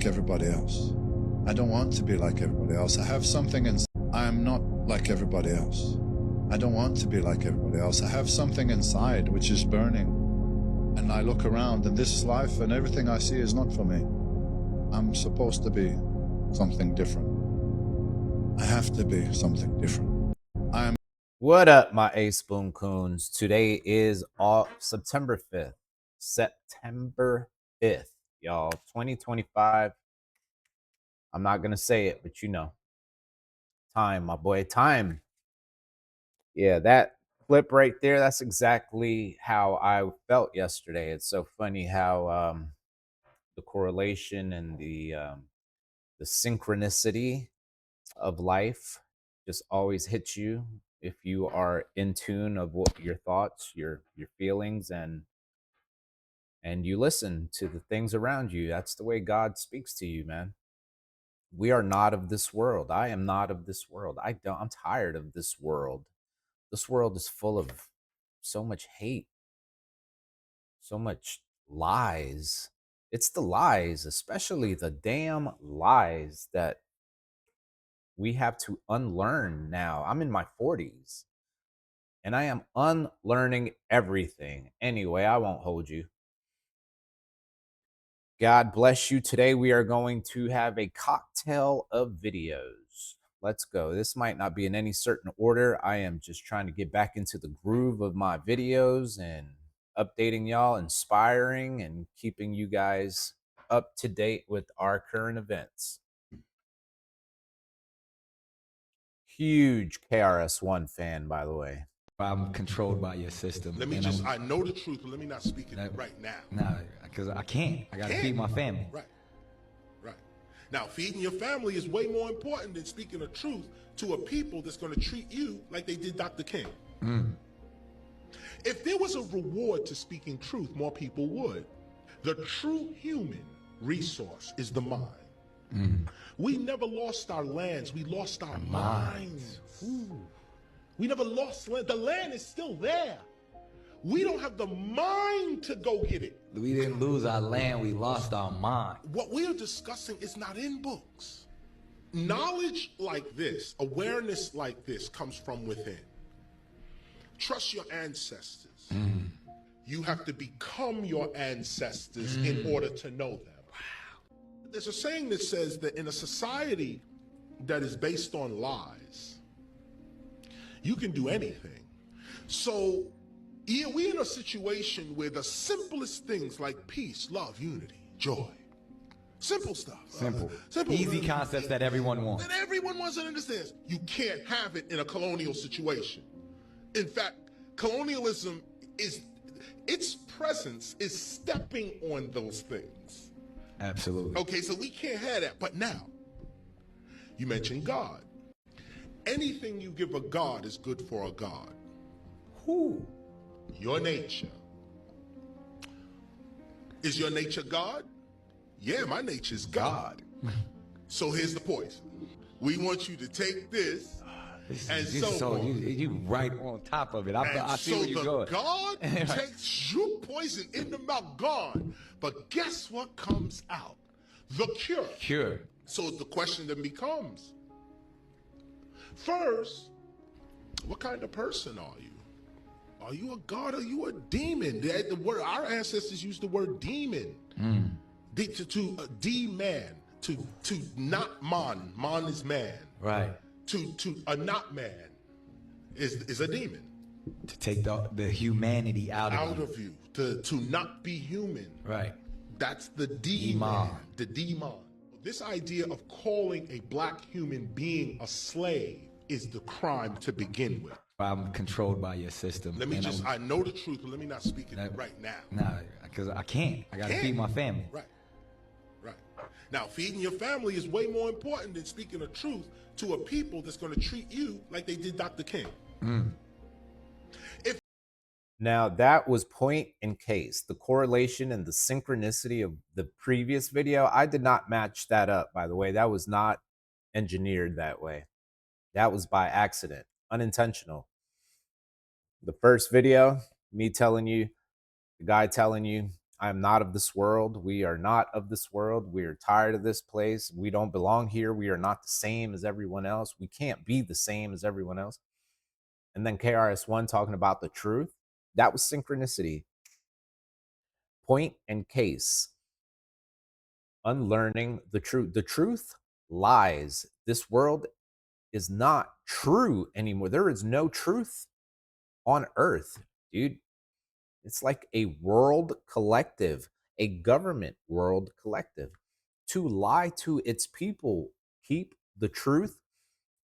everybody else. I don't want to be like everybody else. I have something inside. I am not like everybody else. I don't want to be like everybody else. I have something inside which is burning. And I look around and this life and everything I see is not for me. I'm supposed to be something different. I have to be something different. I am. What up, my Ace Spoon Coons? Today is September 5th. September 5th, y'all. 2025. I'm not going to say it, but you know. Time, my boy. Time. Yeah, that clip right there, that's exactly how I felt yesterday. It's so funny how the correlation and the synchronicity of life just always hits you if you are in tune of what your thoughts, your feelings, and you listen to the things around you. That's the way God speaks to you, man. We are not of this world. I am not of this world. I'm tired of this world. This world is full of so much hate, so much lies. It's the lies, especially the damn lies that we have to unlearn now. I'm in my 40s and I am unlearning everything. Anyway, I won't hold you. God bless you. Today we are going to have a cocktail of videos. Let's go. This might not be in any certain order. I am just trying to get back into the groove of my videos and updating y'all, inspiring, and keeping you guys up to date with our current events. Huge KRS-One fan, by the way. I'm controlled by your system. Let me I know the truth, but let me not speak it right now. Nah, because I can't. I gotta feed my family. Right. Now, feeding your family is way more important than speaking the truth to a people that's going to treat you like they did Dr. King. If there was a reward to speaking truth, more people would. The true human resource is the mind. We never lost our lands. We lost our minds. We never lost land. The land is still there. We don't have the mind to go get it. We didn't lose our land. We lost our mind. What we are discussing is not in books. Knowledge like this, awareness like this comes from within. Trust your ancestors. You have to become your ancestors in order to know them. Wow. There's a saying that says that in a society that is based on lies, you can do anything. So we're in a situation where the simplest things like peace, love, unity, joy, simple stuff. Simple. Easy concepts that everyone wants. That everyone wants and understands. You can't have it in a colonial situation. In fact, colonialism its presence is stepping on those things. Absolutely. Okay, so we can't have that. But now, you mentioned God. Anything you give a God is good for a God. Who? Your nature. Is your nature God? Yeah, my nature is God. So here's the poison. We want you to take this and you right on top of it. I see where you're going. God takes your poison in the mouth, gone. But guess what comes out? The cure. Cure. So the question then becomes, first, what kind of person are you? Are you a god or are you a demon? The word, our ancestors used the word demon. D-man, to not man. Man is man. Right. To a not man is a demon. To take the humanity out of you. To not be human. Right. That's the demon. The demon. This idea of calling a black human being a slave is the crime to begin with. I'm controlled by your system. I know the truth, but let me not speak it right now. Nah, because I can't. I gotta feed my family. Right. Now, feeding your family is way more important than speaking the truth to a people that's going to treat you like they did Dr. King. Now, that was point in case. The correlation and the synchronicity of the previous video, I did not match that up, by the way. That was not engineered that way. That was by accident, unintentional. The first video, me telling you, the guy telling you, I'm not of this world. We are not of this world. We are tired of this place. We don't belong here. We are not the same as everyone else. We can't be the same as everyone else. And then KRS-One talking about the truth. That was synchronicity. Point and case. Unlearning the truth. The truth lies. This world is not true anymore. There is no truth on earth, dude. It's like a world collective, a government world collective, to lie to its people, keep the truth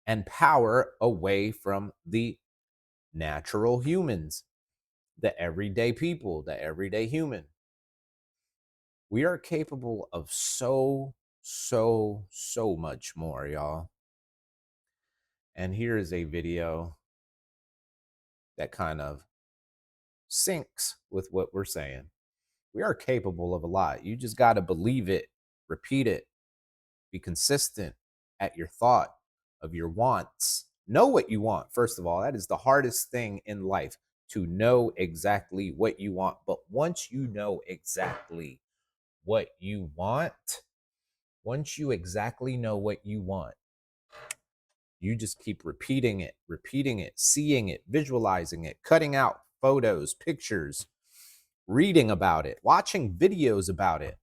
and power away from the natural humans, the everyday people, the everyday human. We are capable of so much more, y'all. And here is a video that kind of syncs with what we're saying. We are capable of a lot. You just got to believe it, repeat it, be consistent at your thought of your wants. Know what you want, first of all. That is the hardest thing in life, to know exactly what you want. But once you know exactly what you want, once you exactly know what you want, you just keep repeating it, seeing it, visualizing it, cutting out photos, pictures, reading about it, watching videos about it,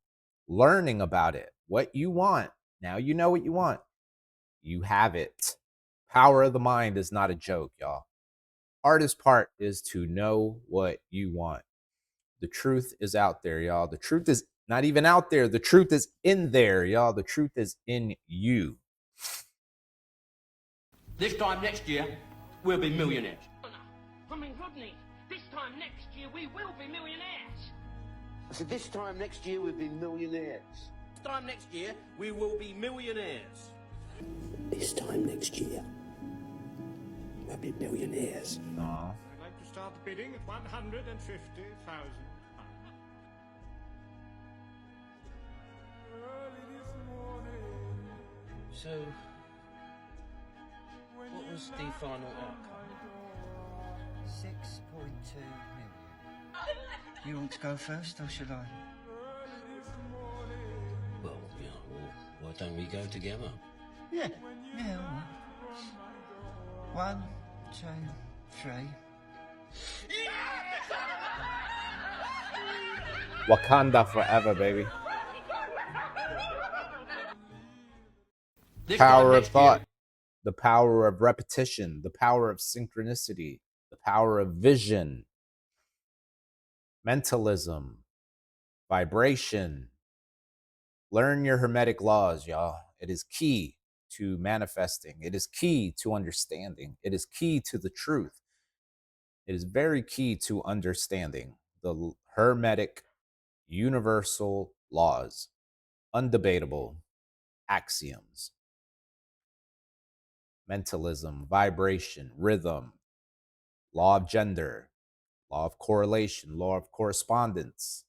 learning about it. What you want. Now you know what you want. You have it. Power of the mind is not a joke, y'all. Hardest part is to know what you want. The truth is out there, y'all. The truth is not even out there. The truth is in there, y'all. The truth is in you. This time next year, we'll be millionaires. I mean, Rodney, this time next year we will be millionaires. I said, this time next year we'll be millionaires. This time next year, we will be millionaires. This time next year, we'll be millionaires. Aw. I'd like to start the bidding at 150,000. So, what was the final outcome? 6.2 million. You want to go first, or should I? Well, yeah, why don't we go together? Yeah, all right. 1, 2, 3. Wakanda forever, baby. This time Power of next thought, year, the power of repetition, the power of synchronicity, the power of vision, mentalism, vibration. Learn your hermetic laws, y'all. It is key to manifesting. It is key to understanding. It is key to the truth. It is very key to understanding the hermetic universal laws, undebatable axioms. Mentalism, vibration, rhythm, law of gender, law of correlation, law of correspondence.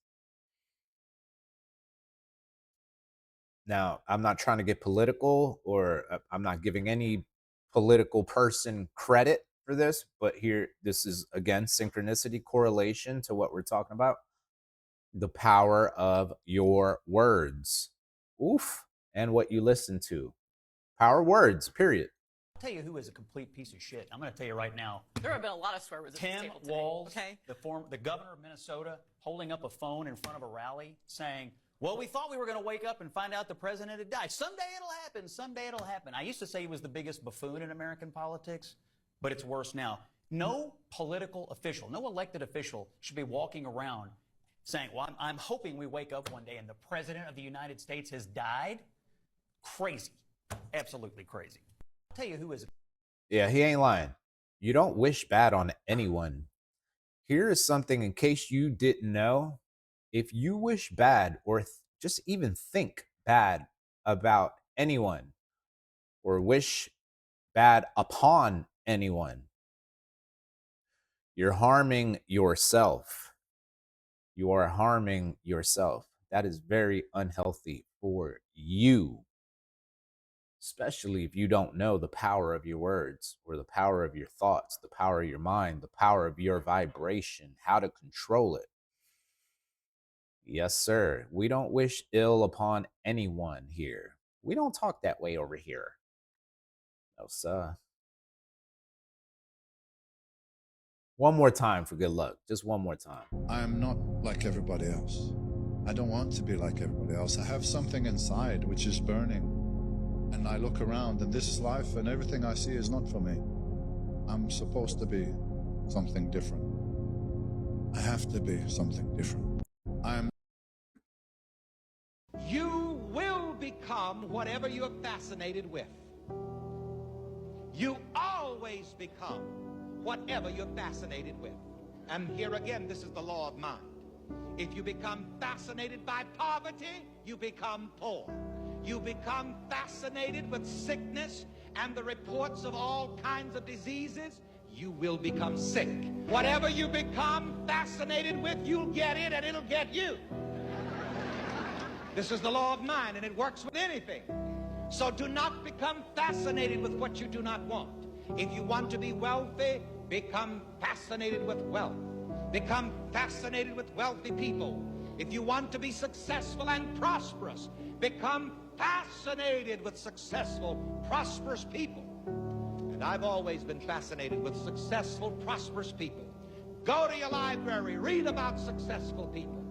Now, I'm not trying to get political, or I'm not giving any political person credit for this, but here, this is, again, synchronicity, correlation to what we're talking about. The power of your words. Oof. And what you listen to. Power words, period. I'll tell you who is a complete piece of shit. I'm going to tell you right now. There have been a lot of swear words at this Tim table today. Walz, Okay. the governor of Minnesota, holding up a phone in front of a rally saying, well, we thought we were going to wake up and find out the president had died. Someday it'll happen. Someday it'll happen. I used to say he was the biggest buffoon in American politics, but it's worse now. No political official, no elected official should be walking around saying, well, I'm hoping we wake up one day and the president of the United States has died. Crazy. Absolutely crazy. I'll tell you who is. Yeah, he ain't lying. You don't wish bad on anyone. Here is something in case you didn't know. If you wish bad or just even think bad about anyone or wish bad upon anyone, you're harming yourself. You are harming yourself. That is very unhealthy for you, especially if you don't know the power of your words or the power of your thoughts, the power of your mind, the power of your vibration, how to control it. Yes, sir. We don't wish ill upon anyone here. We don't talk that way over here. No, sir. One more time for good luck. Just one more time. I am not like everybody else. I don't want to be like everybody else. I have something inside which is burning. And I look around, and this life and everything I see is not for me. I'm supposed to be something different. I have to be something different. You will become whatever you're fascinated with. You always become whatever you're fascinated with. And here again, this is the law of mind. If you become fascinated by poverty, you become poor. You become fascinated with sickness and the reports of all kinds of diseases, you will become sick. Whatever you become fascinated with, you'll get it and it'll get you. This is the law of mind, and it works with anything. So do not become fascinated with what you do not want. If you want to be wealthy, become fascinated with wealth. Become fascinated with wealthy people. If you want to be successful and prosperous, become fascinated with successful, prosperous people. And I've always been fascinated with successful, prosperous people. Go to your library, read about successful people.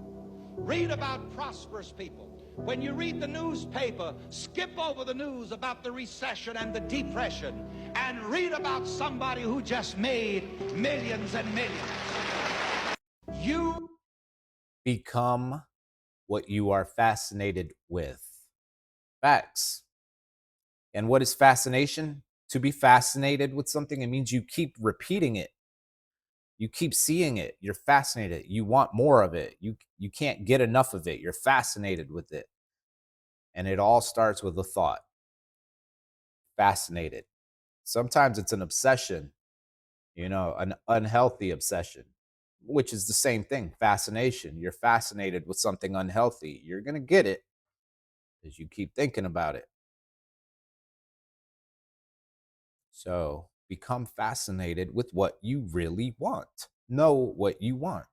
Read about prosperous people. When you read the newspaper, skip over the news about the recession and the depression and read about somebody who just made millions and millions. You become what you are fascinated with. Facts. And what is fascination? To be fascinated with something, it means you keep repeating it. You keep seeing it. You're fascinated. You want more of it. You can't get enough of it. You're fascinated with it. And it all starts with a thought. Fascinated. Sometimes it's an obsession, an unhealthy obsession, which is the same thing. Fascination. You're fascinated with something unhealthy. You're going to get it as you keep thinking about it. So become fascinated with what you really want. Know what you want.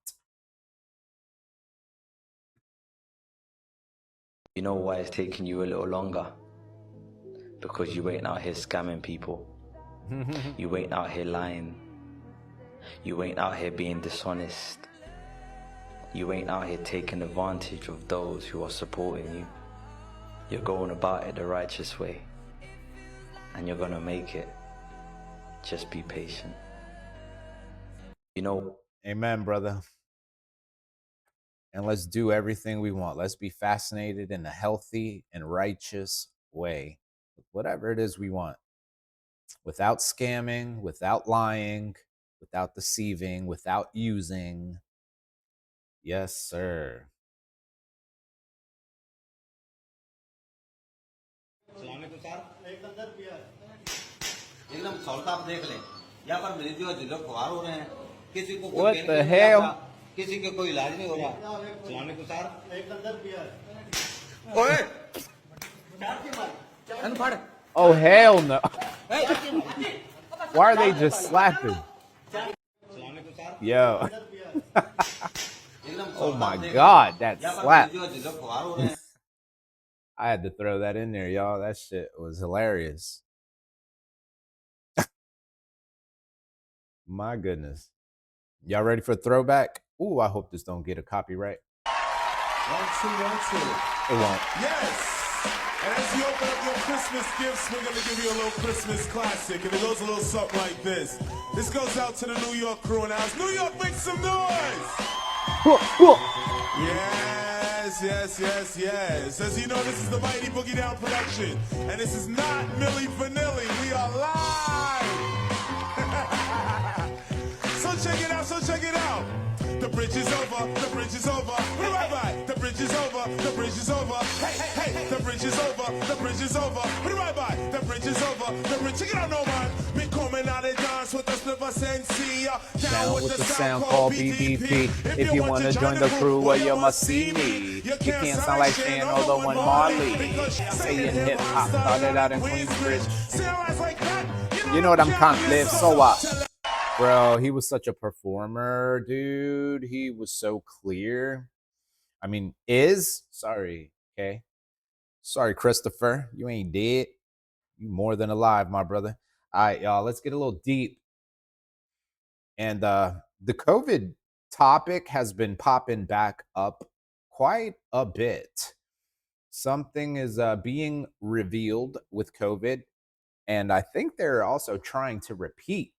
You know why it's taking you a little longer? Because you ain't out here scamming people. You ain't out here lying. You ain't out here being dishonest. You ain't out here taking advantage of those who are supporting you. You're going about it the righteous way. And you're gonna make it. Just be patient. Amen, brother. And let's do everything we want. Let's be fascinated in a healthy and righteous way. Whatever it is we want. Without scamming, without lying, without deceiving, without using. Yes, sir. What the hell? Oh, hell no. Why are they just slapping? Yo. Oh my God, that slap. I had to throw that in there, y'all. That shit was hilarious. My goodness. Y'all ready for a throwback? Ooh, I hope this don't get a copyright. 1, 2, 1, 2. It won't. Yes! And as you open up your Christmas gifts, we're going to give you a little Christmas classic. And it goes a little something like this. This goes out to the New York crew in the house. New York, make some noise! Yes, yes, yes, yes. As you know, this is the Mighty Boogie Down production. And this is not Milli Vanilli. We are live! So check it out, so check it out. The bridge is over, the bridge is over. Right, the bridge is over, the bridge is over. Hey, hey, the bridge is over, the bridge is over. Right, the bridge is over, the bridge. Check it out, no man. Me coming out of dance with the Sliver Sensi. Down with the sound called BDP. If you want to join the crew, well, you must see me. You can't sound like Shan or the one Marley. Saying hip hop, started out in Queensbridge. You know what I'm can't live, so what? Bro, he was such a performer, dude. He was so clear. I mean, is, sorry, okay? Sorry, Christopher, you ain't dead. You more than alive, my brother. All right, y'all, let's get a little deep. And the COVID topic has been popping back up quite a bit. Something is being revealed with COVID, and I think they're also trying to repeat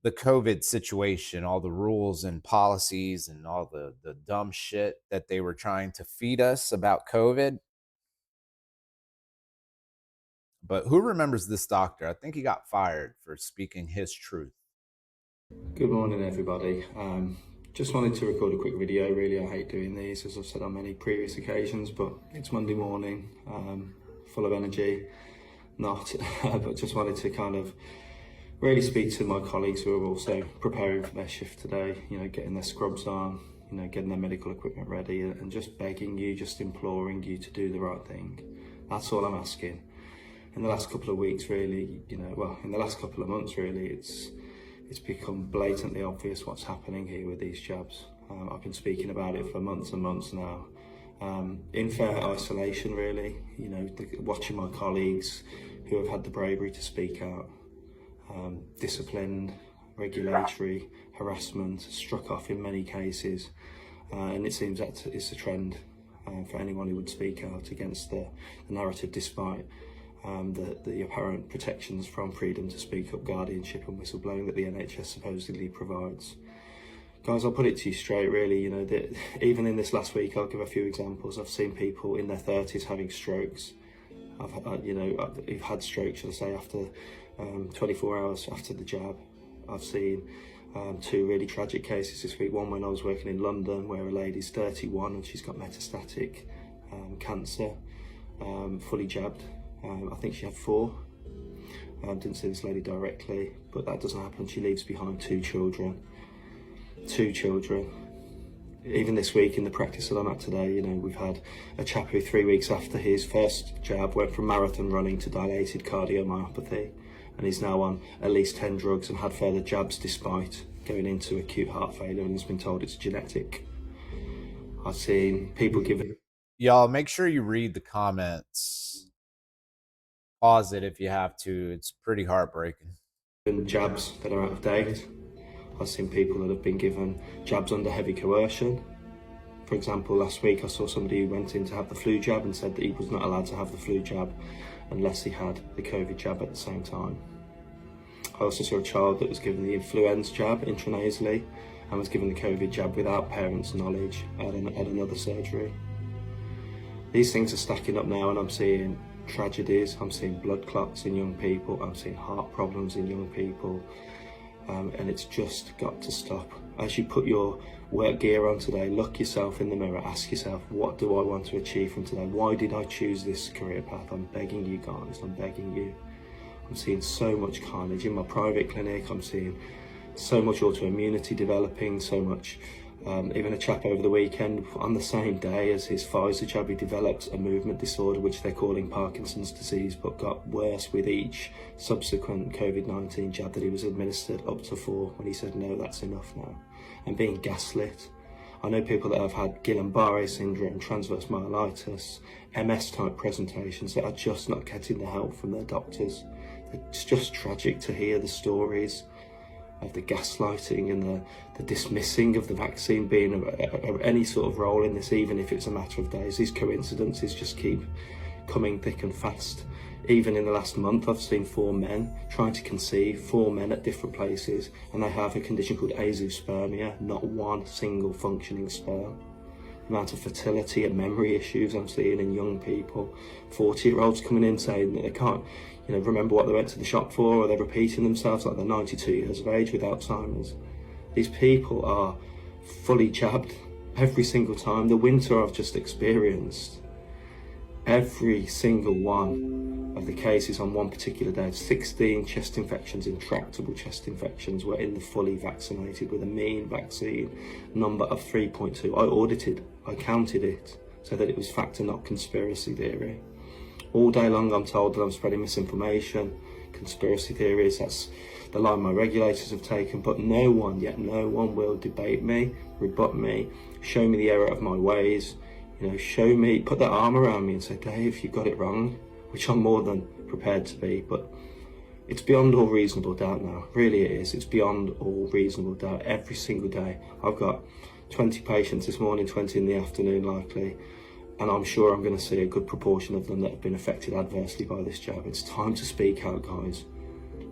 the COVID situation, all the rules and policies and all the dumb shit that they were trying to feed us about COVID. But who remembers this doctor? I think he got fired for speaking his truth. Good morning, everybody. Just wanted to record a quick video. Really, I hate doing these, as I've said on many previous occasions, but it's Monday morning, full of energy, not, but just wanted to kind of really speak to my colleagues who are also preparing for their shift today, you know, getting their scrubs on, you know, getting their medical equipment ready, and just begging you, just imploring you to do the right thing. That's all I'm asking. In the last couple of weeks, really, you know, well, in the last couple of months, really, it's become blatantly obvious what's happening here with these jabs. I've been speaking about it for months and months now. In fair isolation, really, you know, watching my colleagues who have had the bravery to speak out. Disciplined, regulatory, harassment, struck off in many cases. And it seems that it's a trend for anyone who would speak out against the narrative, despite the apparent protections from freedom to speak up, guardianship and whistleblowing that the NHS supposedly provides. Guys, I'll put it to you straight, really, you know, that even in this last week, I'll give a few examples. I've seen people in their 30s having strokes. Who've had strokes, shall I say, after 24 hours after the jab. I've seen two really tragic cases this week. One when I was working in London, where a lady's 31 and she's got metastatic cancer, fully jabbed. I think she had 4. Didn't see this lady directly, but that doesn't happen. She leaves behind 2 children. 2 children. Even this week in the practice that I'm at today, you know, we've had a chap who 3 weeks after his first jab went from marathon running to dilated cardiomyopathy, and he's now on at least 10 drugs and had further jabs despite going into acute heart failure, and has been told it's genetic. I've seen people giving... Y'all, make sure you read the comments. Pause it if you have to. It's pretty heartbreaking. Jabs that are out of date. I've seen people that have been given jabs under heavy coercion. For example, last week I saw somebody who went in to have the flu jab and said that he was not allowed to have the flu jab unless he had the COVID jab at the same time. I also saw a child that was given the influenza jab intranasally and was given the COVID jab without parents' knowledge at another surgery. These things are stacking up now, and I'm seeing tragedies, I'm seeing blood clots in young people, I'm seeing heart problems in young people, and it's just got to stop. As you put your work gear on today, look yourself in the mirror, ask yourself, what do I want to achieve from today? Why did I choose this career path? I'm begging you guys, I'm begging you. I'm seeing so much carnage in my private clinic. I'm seeing so much autoimmunity developing, so much. Even a chap over the weekend, on the same day as his Pfizer jab, he developed a movement disorder, which they're calling Parkinson's disease, but got worse with each subsequent COVID-19 jab that he was administered, up to 4, when he said, no, that's enough now. And being gaslit. I know people that have had Guillain-Barré syndrome, transverse myelitis, MS-type presentations that are just not getting the help from their doctors. It's just tragic to hear the stories of the gaslighting and the dismissing of the vaccine being any sort of role in this, even if it's a matter of days. These coincidences just keep coming thick and fast. Even in the last month, I've seen 4 men trying to conceive, 4 men at different places, and they have a condition called azoospermia, not one single functioning sperm. The amount of fertility and memory issues I'm seeing in young people, 40-year-olds coming in saying that they can't, you know, remember what they went to the shop for, or they're repeating themselves like they're 92 years of age with Alzheimer's. These people are fully jabbed every single time. The winter I've just experienced, every single one of the cases on one particular day, 16 chest infections, intractable chest infections, were in the fully vaccinated with a mean vaccine number of 3.2. I audited, I counted it so that it was fact and not conspiracy theory. All day long I'm told that I'm spreading misinformation, conspiracy theories. That's the line my regulators have taken, but no one will debate me, rebut me, show me the error of my ways, show me, put their arm around me and say, Dave, you got it wrong, which I'm more than prepared to be. But it's beyond all reasonable doubt now, really it is. It's beyond all reasonable doubt every single day. I've got 20 patients this morning, 20 in the afternoon likely, and I'm sure I'm going to see a good proportion of them that have been affected adversely by this jab. It's time to speak out, guys.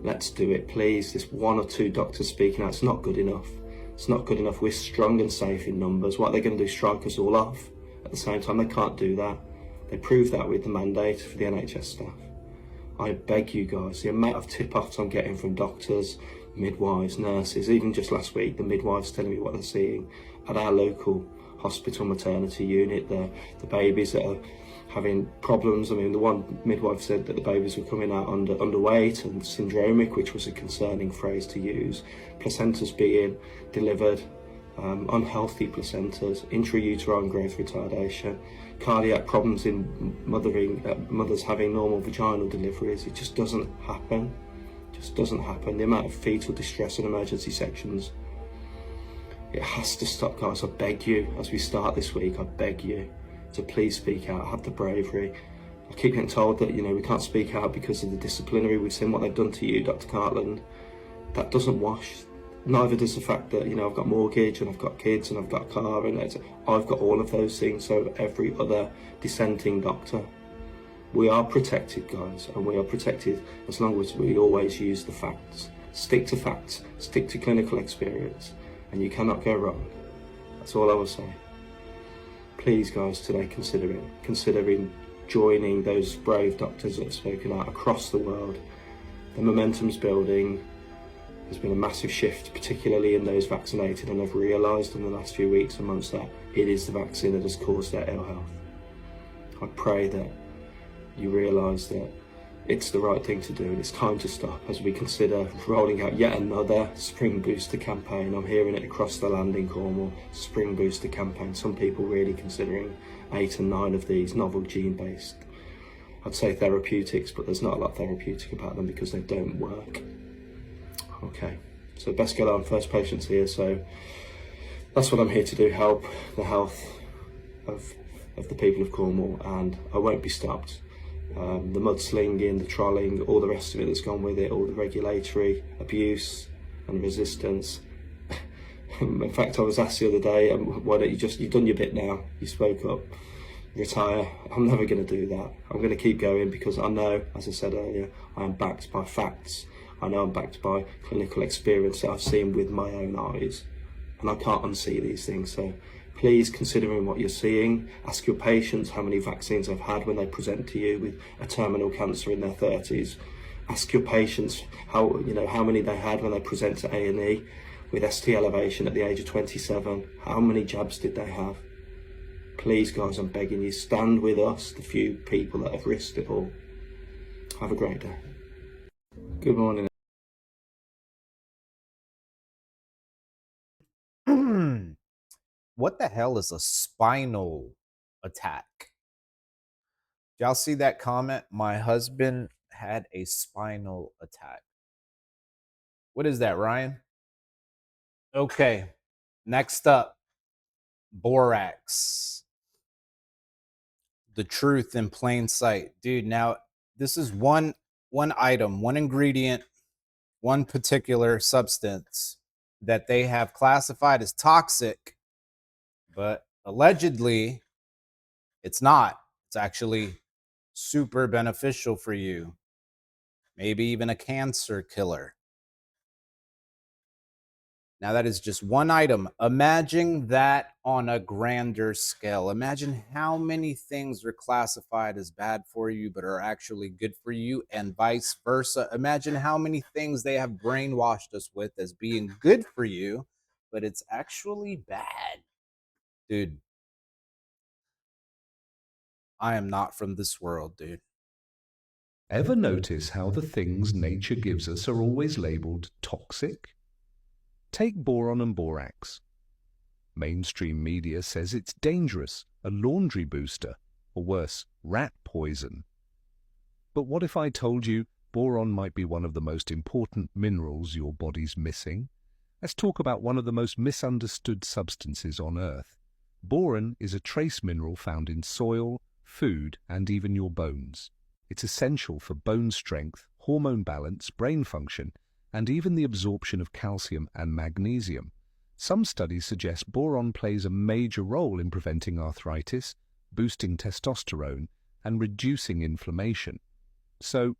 Let's do it, please. This 1 or 2 doctors speaking out, it's not good enough. It's not good enough. We're strong and safe in numbers. What are they going to do, strike us all off? At the same time, they can't do that. They proved that with the mandate for the NHS staff. I beg you guys, the amount of tip-offs I'm getting from doctors, midwives, nurses, even just last week, the midwives telling me what they're seeing at our local hospital maternity unit, the babies that are having problems. I mean, the one midwife said that the babies were coming out underweight and syndromic, which was a concerning phrase to use. Placentas being delivered, unhealthy placentas, intrauterine growth retardation, cardiac problems in mothers having normal vaginal deliveries. It just doesn't happen. Just doesn't happen. The amount of fetal distress in emergency sections. It has to stop, guys. I beg you, as we start this week, I beg you to please speak out, have the bravery. I keep getting told that, we can't speak out because of the disciplinary. We've seen what they've done to you, Dr. Cartland. That doesn't wash. Neither does the fact that, I've got mortgage and I've got kids and I've got a car and I've got all of those things, so every other dissenting doctor. We are protected, guys, and we are protected as long as we always use the facts. Stick to facts, stick to clinical experience, and you cannot go wrong. That's all I will say. Please, guys, today considering joining those brave doctors that have spoken out across the world. The momentum's building. There's been a massive shift, particularly in those vaccinated, and I've realised in the last few weeks and months that it is the vaccine that has caused their ill health. I pray that you realise that it's the right thing to do, and it's time to stop as we consider rolling out yet another Spring Booster campaign. I'm hearing it across the land in Cornwall, Spring Booster campaign. Some people really considering 8 and 9 of these novel gene-based, I'd say therapeutics, but there's not a lot therapeutic about them because they don't work. Okay, so best get on, first patients here, so that's what I'm here to do, help the health of the people of Cornwall, and I won't be stopped. The mudslinging, the trolling, all the rest of it that's gone with it, all the regulatory abuse and resistance. In fact, I was asked the other day, why don't you've done your bit now, you spoke up, retire. I'm never going to do that. I'm going to keep going because I know, as I said earlier, I am backed by facts. I know I'm backed by clinical experience that I've seen with my own eyes, and I can't unsee these things. So please, considering what you're seeing, ask your patients how many vaccines they've had when they present to you with a terminal cancer in their 30s. Ask your patients how many they had when they present to A&E with ST elevation at the age of 27. How many jabs did they have? Please, guys, I'm begging you, stand with us, the few people that have risked it all. Have a great day. Good morning. What the hell is a spinal attack? Y'all see that comment? My husband had a spinal attack. What is that, Ryan? Okay, next up, borax. The truth in plain sight. Dude, now this is one item, one ingredient, one particular substance that they have classified as toxic, but allegedly it's not. It's actually super beneficial for you. Maybe even a cancer killer. Now that is just one item. Imagine that on a grander scale. Imagine how many things are classified as bad for you but are actually good for you, and vice versa. Imagine how many things they have brainwashed us with as being good for you, but it's actually bad. Dude, I am not from this world, dude. Ever notice how the things nature gives us are always labeled toxic? Take boron and borax. Mainstream media says it's dangerous, a laundry booster, or worse, rat poison. But what if I told you boron might be one of the most important minerals your body's missing, let's talk about one of the most misunderstood substances on Earth. Boron is a trace mineral found in soil, food, and even your bones. It's essential for bone strength, hormone balance, brain function, and even the absorption of calcium and magnesium. Some studies suggest boron plays a major role in preventing arthritis, boosting testosterone, and reducing inflammation. So,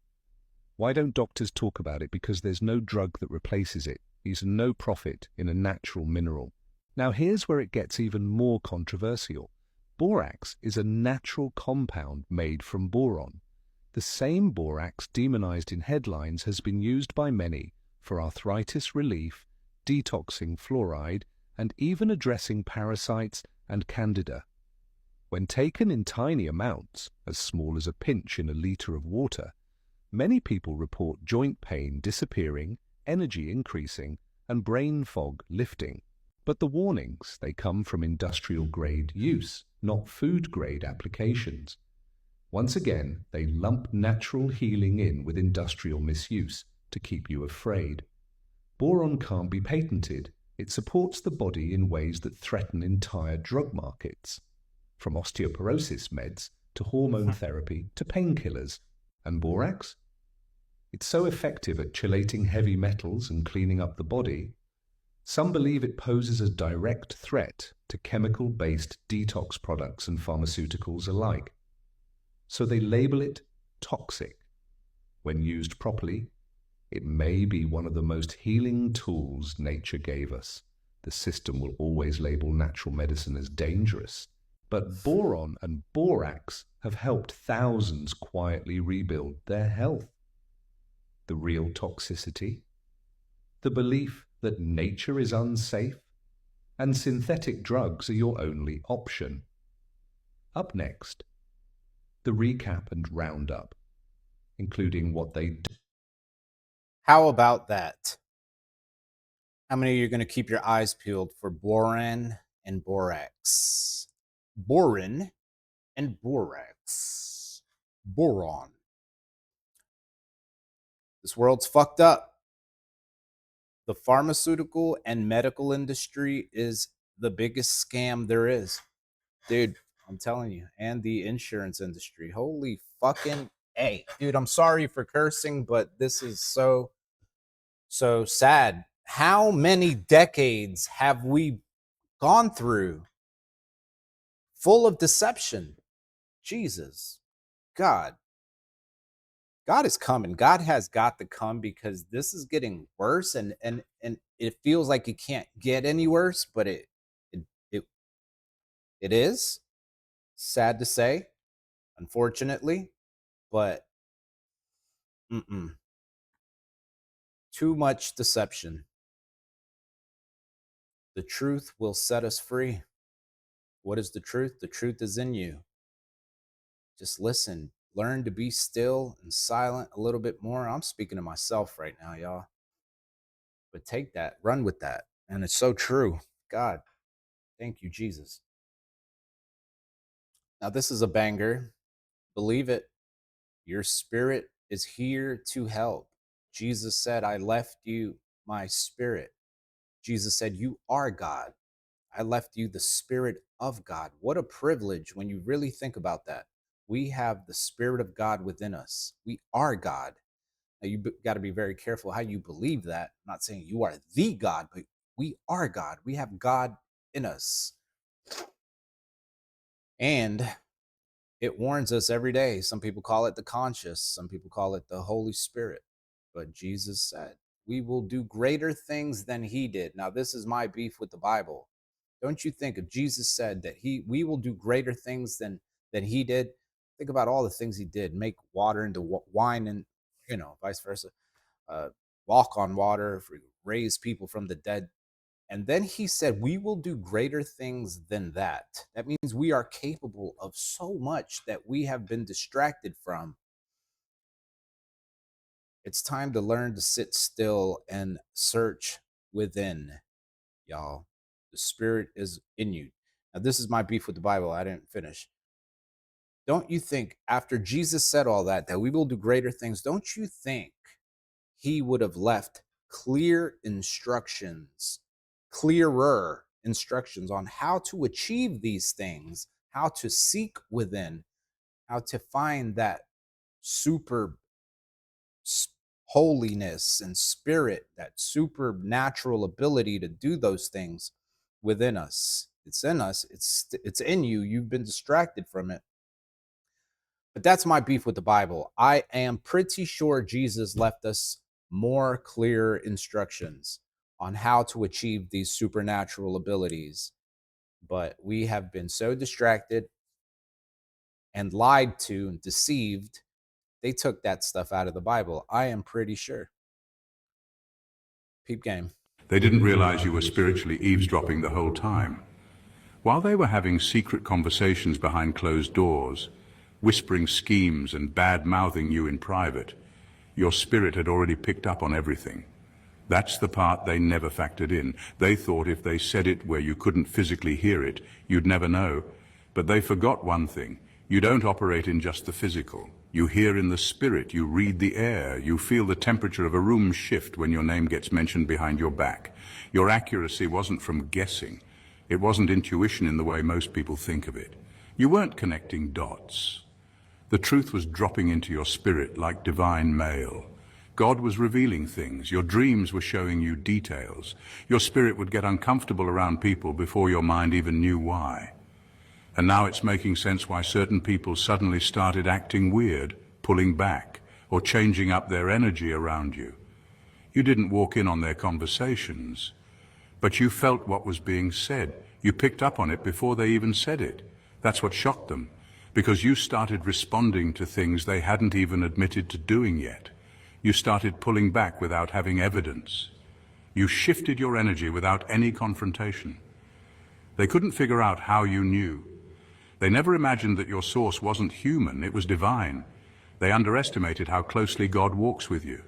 why don't doctors talk about it? Because there's no drug that replaces it. There's no profit in a natural mineral. Now here's where it gets even more controversial. Borax is a natural compound made from boron. The same borax demonized in headlines has been used by many for arthritis relief, detoxing fluoride, and even addressing parasites and candida. When taken in tiny amounts, as small as a pinch in a liter of water, many people report joint pain disappearing, energy increasing, and brain fog lifting. But the warnings, they come from industrial-grade use, not food-grade applications. Once again, they lump natural healing in with industrial misuse to keep you afraid. Boron can't be patented. It supports the body in ways that threaten entire drug markets, from osteoporosis meds to hormone therapy to painkillers. And borax? It's so effective at chelating heavy metals and cleaning up the body. Some believe it poses a direct threat to chemical-based detox products and pharmaceuticals alike. So they label it toxic. When used properly, it may be one of the most healing tools nature gave us. The system will always label natural medicine as dangerous. But boron and borax have helped thousands quietly rebuild their health. The real toxicity? The belief that nature is unsafe and synthetic drugs are your only option. Up next, the recap and roundup, including what they do. How about that? How many of you are going to keep your eyes peeled for boron and borax? Boron and borax. Boron. This world's fucked up. The pharmaceutical and medical industry is the biggest scam there is. Dude, I'm telling you. And the insurance industry. Holy fucking A. Dude, I'm sorry for cursing, but this is so sad. How many decades have we gone through full of deception? Jesus. God is coming. God has got to come, because this is getting worse, and it feels like it can't get any worse, but it is. Sad to say, unfortunately, but too much deception. The truth will set us free. What is the truth? The truth is in you. Just listen. Learn to be still and silent a little bit more. I'm speaking to myself right now, y'all. But take that, run with that. And it's so true. God, thank you, Jesus. Now, this is a banger. Believe it. Your spirit is here to help. Jesus said, I left you my spirit. Jesus said, you are God. I left you the Spirit of God. What a privilege when you really think about that. We have the Spirit of God within us. We are God. Now, you got to be very careful how you believe that. I'm not saying you are the God, but we are God. We have God in us. And it warns us every day. Some people call it the conscious. Some people call it the Holy Spirit. But Jesus said, we will do greater things than he did. Now, this is my beef with the Bible. Don't you think if Jesus said that we will do greater things than he did? Think about all the things he did. Make water into wine, and, vice versa. Walk on water, raise people from the dead. And then he said, we will do greater things than that. That means we are capable of so much that we have been distracted from. It's time to learn to sit still and search within, y'all. The Spirit is in you. Now, this is my beef with the Bible. I didn't finish. Don't you think after Jesus said all that we will do greater things? Don't you think he would have left clearer instructions on how to achieve these things, how to seek within, how to find that super holiness and spirit, that supernatural ability to do those things within us. It's in us. It's in you. You've been distracted from it. But that's my beef with the Bible. I am pretty sure Jesus left us more clear instructions on how to achieve these supernatural abilities. But we have been so distracted and lied to and deceived, they took that stuff out of the Bible. I am pretty sure. Peep game. They didn't realize you were spiritually eavesdropping the whole time. While they were having secret conversations behind closed doors, whispering schemes and bad-mouthing you in private, your spirit had already picked up on everything. That's the part they never factored in. They thought if they said it where you couldn't physically hear it, you'd never know. But they forgot one thing. You don't operate in just the physical. You hear in the spirit, you read the air, you feel the temperature of a room shift when your name gets mentioned behind your back. Your accuracy wasn't from guessing. It wasn't intuition in the way most people think of it. You weren't connecting dots. The truth was dropping into your spirit like divine mail. God was revealing things. Your dreams were showing you details. Your spirit would get uncomfortable around people before your mind even knew why. And now it's making sense why certain people suddenly started acting weird, pulling back, or changing up their energy around you. You didn't walk in on their conversations, but you felt what was being said. You picked up on it before they even said it. That's what shocked them, because you started responding to things they hadn't even admitted to doing yet. You started pulling back without having evidence. You shifted your energy without any confrontation. They couldn't figure out how you knew. They never imagined that your source wasn't human, it was divine. They underestimated how closely God walks with you.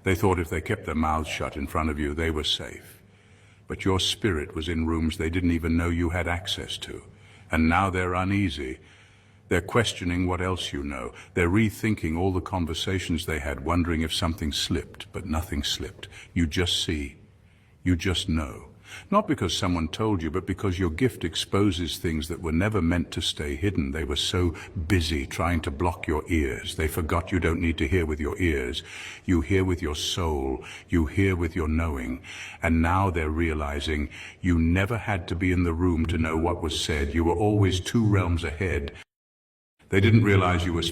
They thought if they kept their mouths shut in front of you, they were safe. But your spirit was in rooms they didn't even know you had access to. And now they're uneasy. They're questioning what else you know. They're rethinking all the conversations they had, wondering if something slipped, but nothing slipped. You just see. You just know. Not because someone told you, but because your gift exposes things that were never meant to stay hidden. They were so busy trying to block your ears. They forgot you don't need to hear with your ears. You hear with your soul. You hear with your knowing. And now they're realizing you never had to be in the room to know what was said. You were always 2 realms ahead. They didn't realize you were...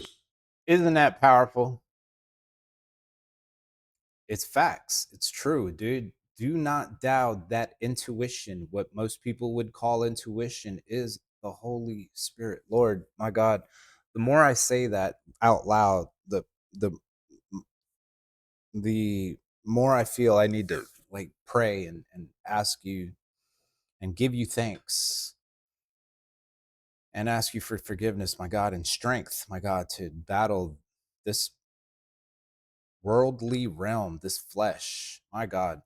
Isn't that powerful? It's facts. It's true, dude. Do not doubt that intuition, what most people would call intuition, is the Holy Spirit. Lord, my God, the more I say that out loud, the more I feel I need to like pray and ask you and give you thanks and ask you for forgiveness, my God, and strength, my God, to battle this worldly realm, this flesh, my God.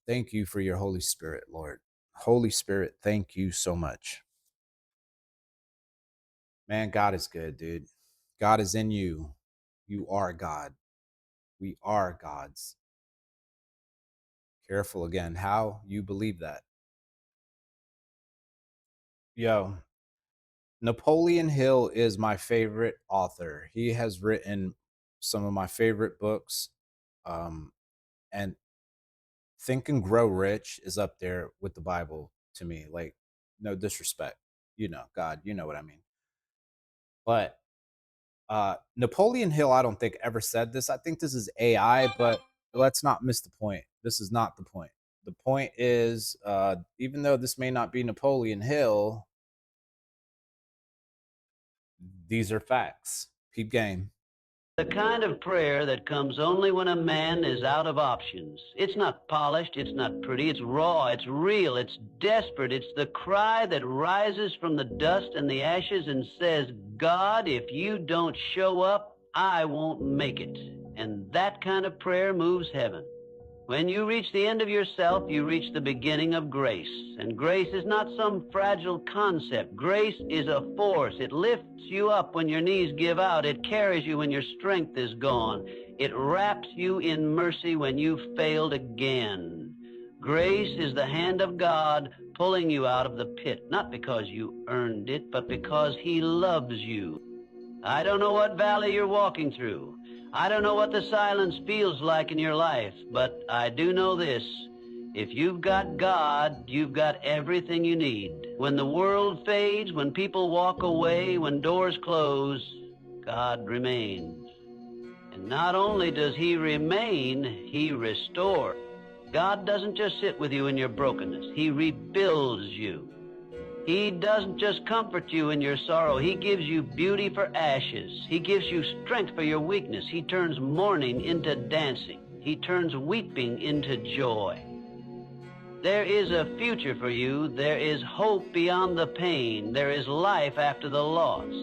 Thank you for your Holy Spirit, Lord. Holy Spirit, thank you so much. Man, God is good, dude. God is in you. You are God. We are gods. Careful again how you believe that. Yo, Napoleon Hill is my favorite author. He has written some of my favorite books. And Think and Grow Rich is up there with the Bible to me. Like, no disrespect. You know, God, you know what I mean. But Napoleon Hill, I don't think ever said this. I think this is AI, but let's not miss the point. This is not the point. The point is, even though this may not be Napoleon Hill, these are facts. Peep game. The kind of prayer that comes only when a man is out of options. It's not polished, it's not pretty, it's raw, it's real, it's desperate. It's the cry that rises from the dust and the ashes and says, God, if you don't show up, I won't make it. And that kind of prayer moves heaven. When you reach the end of yourself, you reach the beginning of grace. And grace is not some fragile concept. Grace is a force. It lifts you up when your knees give out. It carries you when your strength is gone. It wraps you in mercy when you've failed again. Grace is the hand of God pulling you out of the pit, not because you earned it, but because He loves you. I don't know what valley you're walking through. I don't know what the silence feels like in your life, but I do know this. If you've got God, you've got everything you need. When the world fades, when people walk away, when doors close, God remains. And not only does He remain, He restores. God doesn't just sit with you in your brokenness. He rebuilds you. He doesn't just comfort you in your sorrow. He gives you beauty for ashes. He gives you strength for your weakness. He turns mourning into dancing. He turns weeping into joy. There is a future for you. There is hope beyond the pain. There is life after the loss.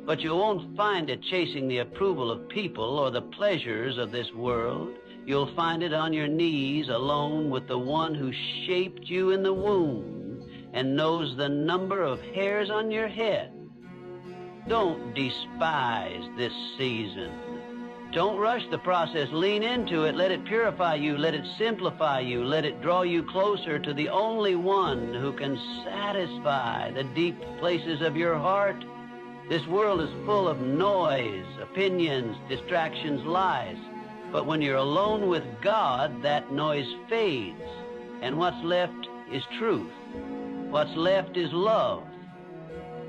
But you won't find it chasing the approval of people or the pleasures of this world. You'll find it on your knees alone with the one who shaped you in the womb and knows the number of hairs on your head. Don't despise this season. Don't rush the process. Lean into it. Let it purify you. Let it simplify you. Let it draw you closer to the only one who can satisfy the deep places of your heart. This world is full of noise, opinions, distractions, lies. But when you're alone with God, that noise fades, and what's left is truth. What's left is love.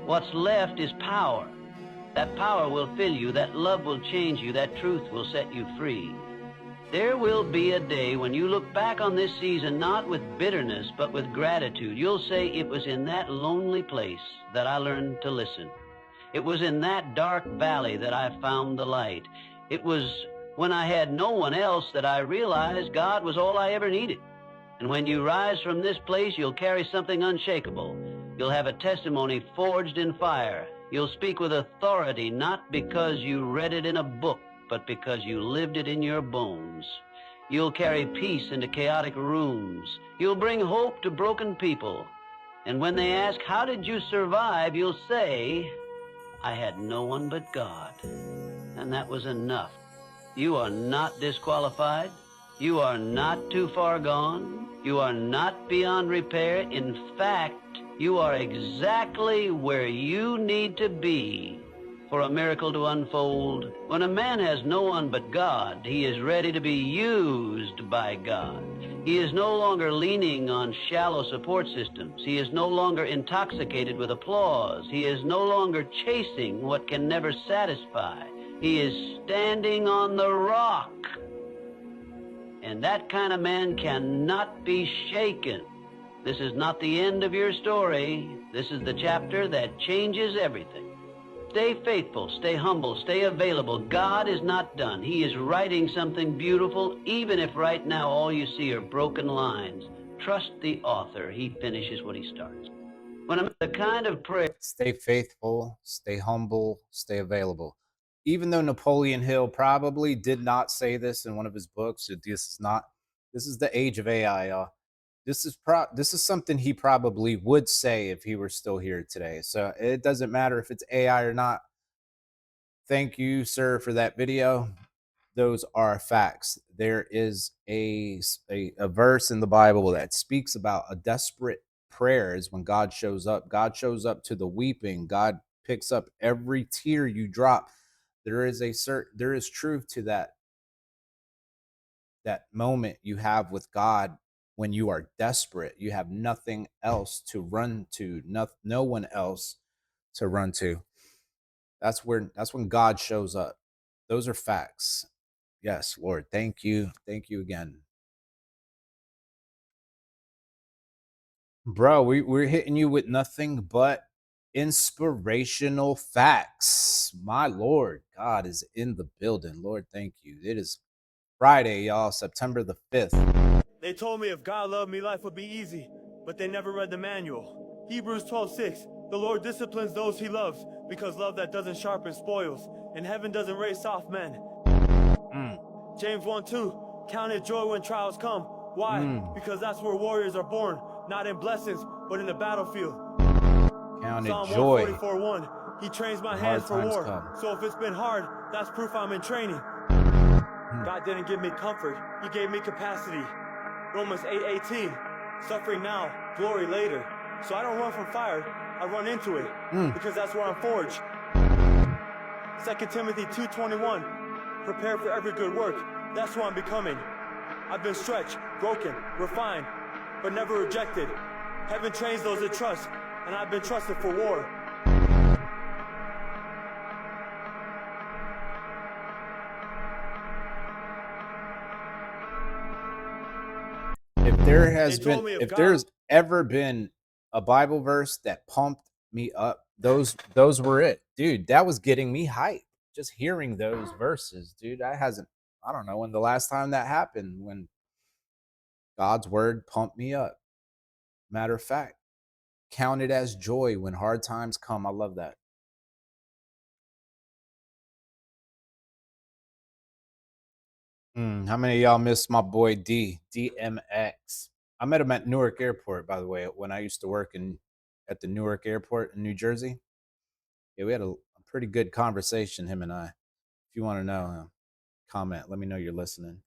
What's left is power. That power will fill you, that love will change you, that truth will set you free. There will be a day when you look back on this season not with bitterness, but with gratitude. You'll say, it was in that lonely place that I learned to listen. It was in that dark valley that I found the light. It was when I had no one else that I realized God was all I ever needed. And when you rise from this place, you'll carry something unshakable. You'll have a testimony forged in fire. You'll speak with authority, not because you read it in a book, but because you lived it in your bones. You'll carry peace into chaotic rooms. You'll bring hope to broken people. And when they ask, how did you survive? You'll say, I had no one but God. And that was enough. You are not disqualified. You are not too far gone. You are not beyond repair. In fact, you are exactly where you need to be for a miracle to unfold. When a man has no one but God, he is ready to be used by God. He is no longer leaning on shallow support systems. He is no longer intoxicated with applause. He is no longer chasing what can never satisfy. He is standing on the rock. And that kind of man cannot be shaken. This is not the end of your story. This is the chapter that changes everything. Stay faithful, stay humble, stay available. God is not done. He is writing something beautiful, even if right now all you see are broken lines. Trust the author. He finishes what he starts. When I'm the kind of prayer... Stay faithful, stay humble, stay available. Even though Napoleon Hill probably did not say this in one of his books, this is the age of AI, y'all. This is something he probably would say if he were still here today. So it doesn't matter if it's AI or not. Thank you, sir, for that video. Those are facts. There is a verse in the Bible that speaks about a desperate prayer is when God shows up. God shows up to the weeping. God picks up every tear you drop. There is truth to that moment you have with God when you are desperate. You have nothing else to run to, no one else to run to. That's when God shows up. Those are facts. Yes, Lord, thank you. Thank you again. Bro, we're hitting you with nothing but inspirational facts. My Lord, God is in the building. Lord, thank you. It is Friday, y'all, September the 5th. They told me if God loved me, life would be easy, but they never read the manual. Hebrews 12:6, the Lord disciplines those he loves, because love that doesn't sharpen spoils, and heaven doesn't raise soft men. James 1:2, Count it joy when trials come. Why? Because that's where warriors are born, not in blessings, but in the battlefield. Count it Psalm joy. 144:1. He trains my when hands hard for times war. come. So if it's been hard, that's proof I'm in training. God didn't give me comfort. He gave me capacity. Romans 8:18. Suffering now, glory later. So I don't run from fire. I run into it because that's where I'm forged. 2 Timothy 2:21. Prepare for every good work. That's who I'm becoming. I've been stretched, broken, refined, but never rejected. Heaven trains those that trust, and I've been trusted for war. If there has They told been, me if if God- there's ever been a Bible verse that pumped me up, those were it, dude. That was getting me hyped. Just hearing those verses, dude. I don't know when the last time that happened, when God's word pumped me up. Matter of fact, count it as joy when hard times come. I love that. How many of y'all miss my boy DMX? I met him at Newark Airport, by the way, when I used to work at the Newark Airport in New Jersey. Yeah, we had a pretty good conversation, him and I. If you want to know, comment. Let me know you're listening.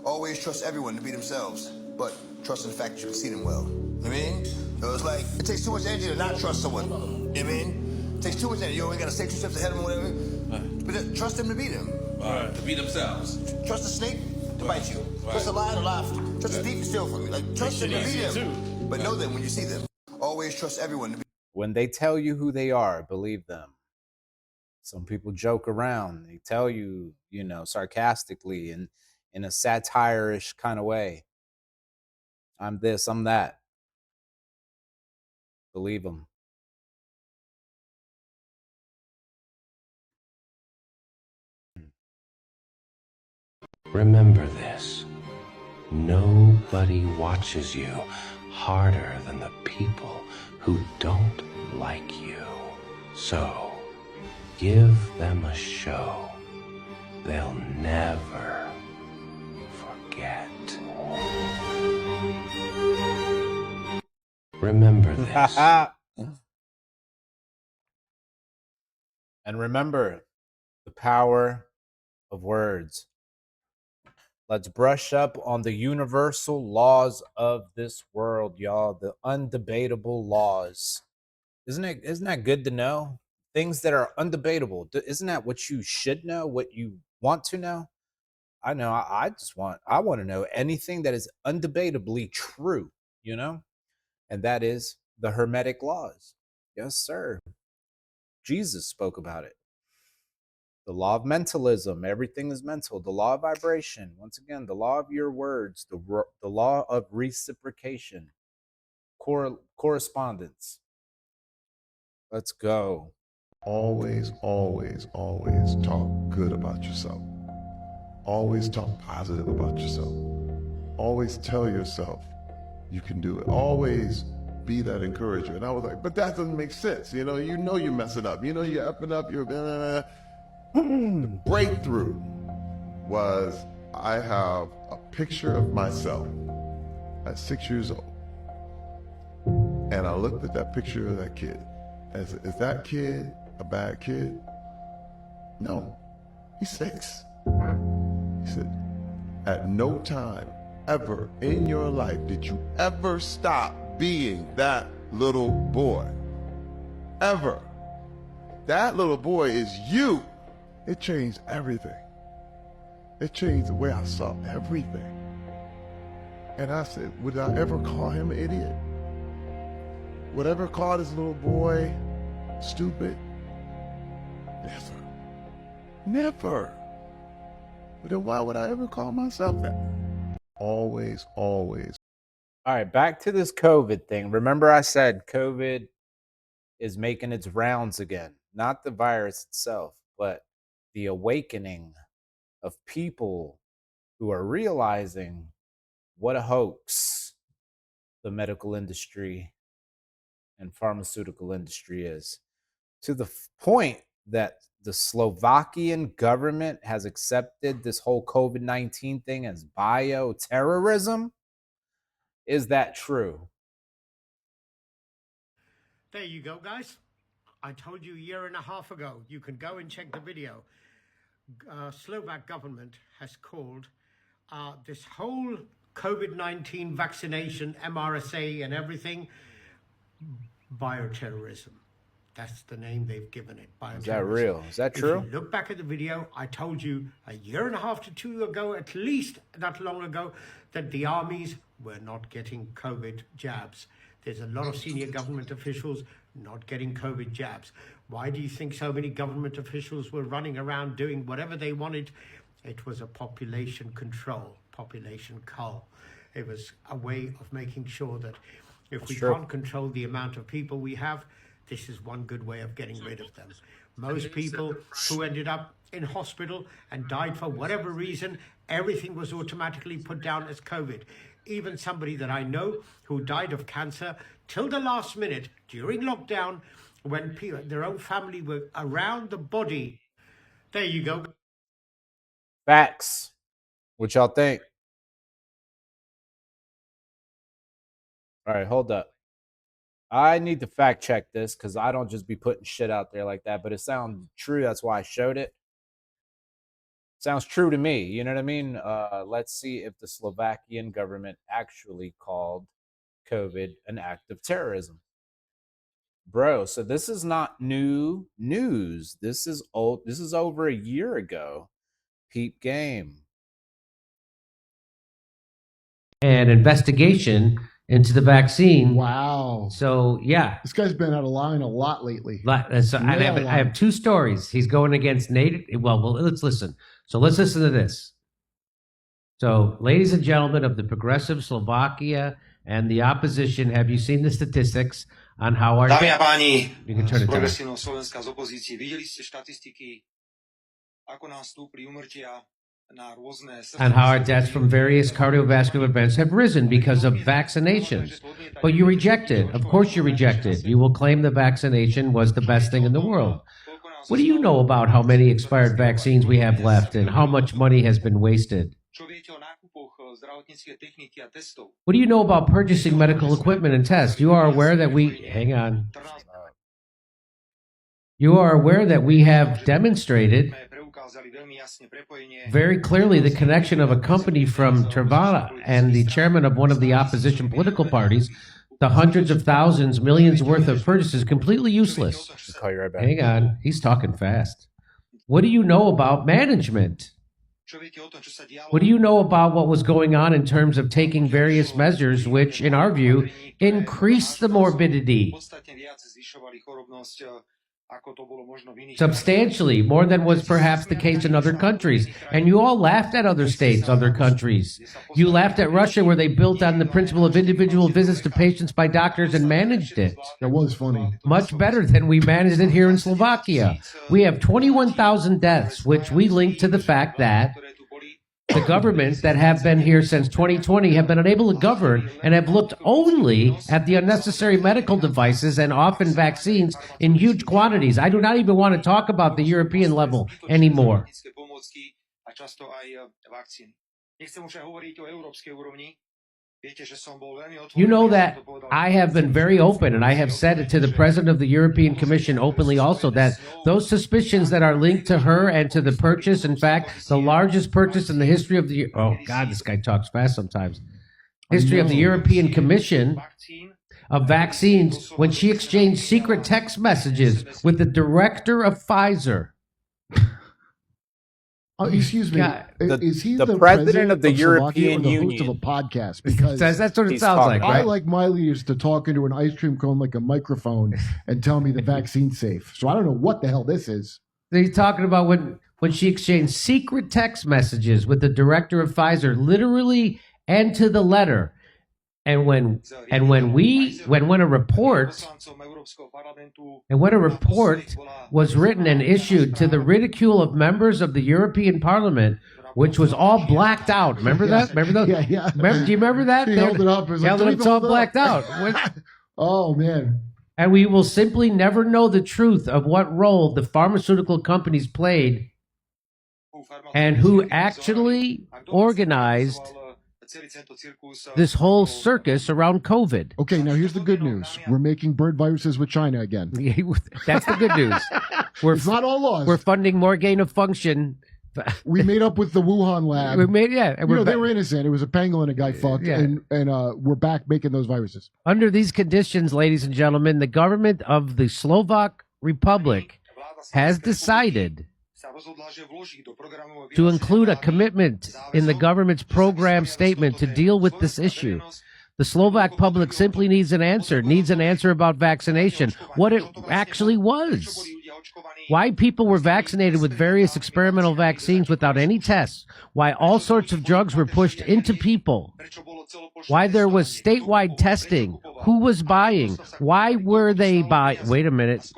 Always trust everyone to be themselves, but trust in the fact that you can see them well. You know what I mean? So it's like, it takes too much energy to not trust someone. You know what I mean? It takes too much energy. You always got to stay 2 steps ahead of them, whatever. But trust them to be them. To be themselves. Trust the snake to bite you. Trust the lion to laugh. Trust the thief to steal from you. Like, trust them to be them. But know them when you see them. Always trust everyone to be. When they tell you who they are, believe them. Some people joke around. They tell you, sarcastically and in a satire-ish kind of way. I'm this, I'm that. Believe them. Remember this. Nobody watches you harder than the people who don't like you. So, give them a show they'll never forget. Remember this. And remember the power of words. Let's brush up on the universal laws of this world, y'all. The undebatable laws. Isn't that good to know? Things that are undebatable. Isn't that what you should know? What you want to know? I know. I want to know anything that is undebatably true, And that is the Hermetic laws. Yes, sir. Jesus spoke about it. The law of mentalism, everything is mental. The law of vibration, once again, the law of your words, the law of reciprocation, correspondence. Let's go. Always, always, always talk good about yourself. Always talk positive about yourself. Always tell yourself you can do it. Always be that encourager. And I was like, but that doesn't make sense. You know you're messing up. You're upping up. The breakthrough was I have a picture of myself at 6 years old. And I looked at that picture of that kid. Is that kid a bad kid? No, he's 6. He said, at no time ever in your life did you ever stop being that little boy. Ever. That little boy is you. It changed everything. It changed the way I saw everything. And I said, would I ever call him an idiot? Would I ever call this little boy stupid? Never. Never. But then why would I ever call myself that? Always, always. All right, back to this COVID thing. Remember I said COVID is making its rounds again. Not the virus itself, but the awakening of people who are realizing what a hoax the medical industry and pharmaceutical industry is, to the point that the Slovakian government has accepted this whole COVID-19 thing as bioterrorism. Is that true? There you go, guys. I told you a year and a half ago. You can go and check the video. Slovak government has called this whole COVID-19 vaccination, MRSA and everything, bioterrorism. That's the name they've given it. Bioterrorism. Is that real? Is that true? If you look back at the video, I told you a year and a half to 2 ago, at least not long ago, that the armies were not getting COVID jabs. There's a lot of senior government officials not getting COVID jabs. Why do you think so many government officials were running around doing whatever they wanted? It was a population control, population cull. It was a way of making sure that if we can't control the amount of people we have, this is one good way of getting rid of them. Most people who ended up in hospital and died for whatever reason, everything was automatically put down as COVID. Even somebody that I know who died of cancer till the last minute during lockdown, when people, their own family were around the body. There you go. Facts. What y'all think? All right, hold up. I need to fact check this because I don't just be putting shit out there like that, but it sounds true. That's why I showed it. Sounds true to me. You know what I mean? Let's see if the Slovakian government actually called COVID an act of terrorism. Bro, so this is not new news. This is old. This is over a year ago. Peep game. An investigation into the vaccine. Wow. So, yeah. This guy's been out of line a lot lately. So I have two stories. He's going against Nate. Well, let's listen. So let's listen to this. So, ladies and gentlemen of the progressive Slovakia and the opposition, have you seen the statistics on how our... Dámy a páni, you can turn it down. progresívneho Slovenska z opozície, videli ste štatistiky, ako nás stúpli úmrtia na rôzne... And how our deaths from various cardiovascular events have risen because of vaccinations. But you rejected. Of course you rejected. You will claim the vaccination was the best thing in the world. What do you know about how many expired vaccines we have left and how much money has been wasted? What do you know about purchasing medical equipment and tests? You are aware that we... Hang on. You are aware that we have demonstrated very clearly the connection of a company from Trivana and the chairman of one of the opposition political parties, the hundreds of thousands, millions worth of purchases, completely useless. I'll call you right back. Hang on. He's talking fast. What do you know about management? What do you know about what was going on in terms of taking various measures which, in our view, increase the morbidity substantially, more than was perhaps the case in other countries? And you all laughed at other states, other countries. You laughed at Russia, where they built on the principle of individual visits to patients by doctors and managed it. That was funny. Much better than we managed it here in Slovakia. We have 21,000 deaths, which we link to the fact that the governments that have been here since 2020 have been unable to govern and have looked only at the unnecessary medical devices and often vaccines in huge quantities. I do not even want to talk about the European level anymore. You know that I have been very open, and I have said it to the president of the European Commission openly also, that those suspicions that are linked to her and to the purchase, in fact, the largest purchase in the history of the... Oh, God, this guy talks fast sometimes. History of the European Commission of vaccines, when she exchanged secret text messages with the director of Pfizer. Oh, excuse me. Is he the president of the European Slovakia or the Union? host of a podcast? Because that's what it sounds like, I right? like my leaders to talk into an ice cream cone like a microphone and tell me the vaccine's safe. So I don't know what the hell this is. He's talking about when she exchanged secret text messages with the director of Pfizer, literally and to the letter. And when a report was written and issued to the ridicule of members of the European Parliament, which was all blacked out. Remember that? Remember that? Yeah. Do you remember that? He held it up. It was like, It's all blacked out. Oh, man. And we will simply never know the truth of what role the pharmaceutical companies played and who actually organized this whole circus around COVID. Okay, now here's the good news. We're making bird viruses with China again. That's the good news. It's not all lost. We're funding more gain of function. We made up with the Wuhan lab. We made, yeah. And they were innocent. It was a pangolin a guy fucked, Yeah. and we're back making those viruses. Under these conditions, ladies and gentlemen, the government of the Slovak Republic has decided to include a commitment in the government's program statement to deal with this issue. The Slovak public simply needs an answer about vaccination, what it actually was. Why people were vaccinated with various experimental vaccines without any tests. Why all sorts of drugs were pushed into people. Why there was statewide testing. Who was buying? Why were they buying? Wait a minute.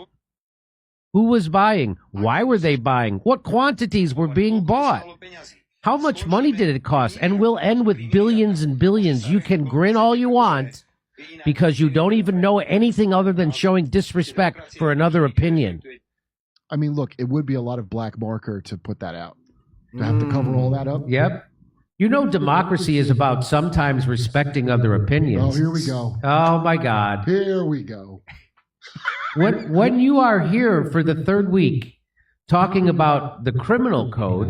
Who was buying? Why were they buying? What quantities were being bought? How much money did it cost? And we'll end with billions and billions. You can grin all you want because you don't even know anything other than showing disrespect for another opinion. I mean, look, it would be a lot of black marker to put that out. To have to cover all that up. Yep. You know, democracy is about sometimes respecting other opinions. Oh, here we go. Oh, my God. Here we go. When you are here for the third week talking about the criminal code,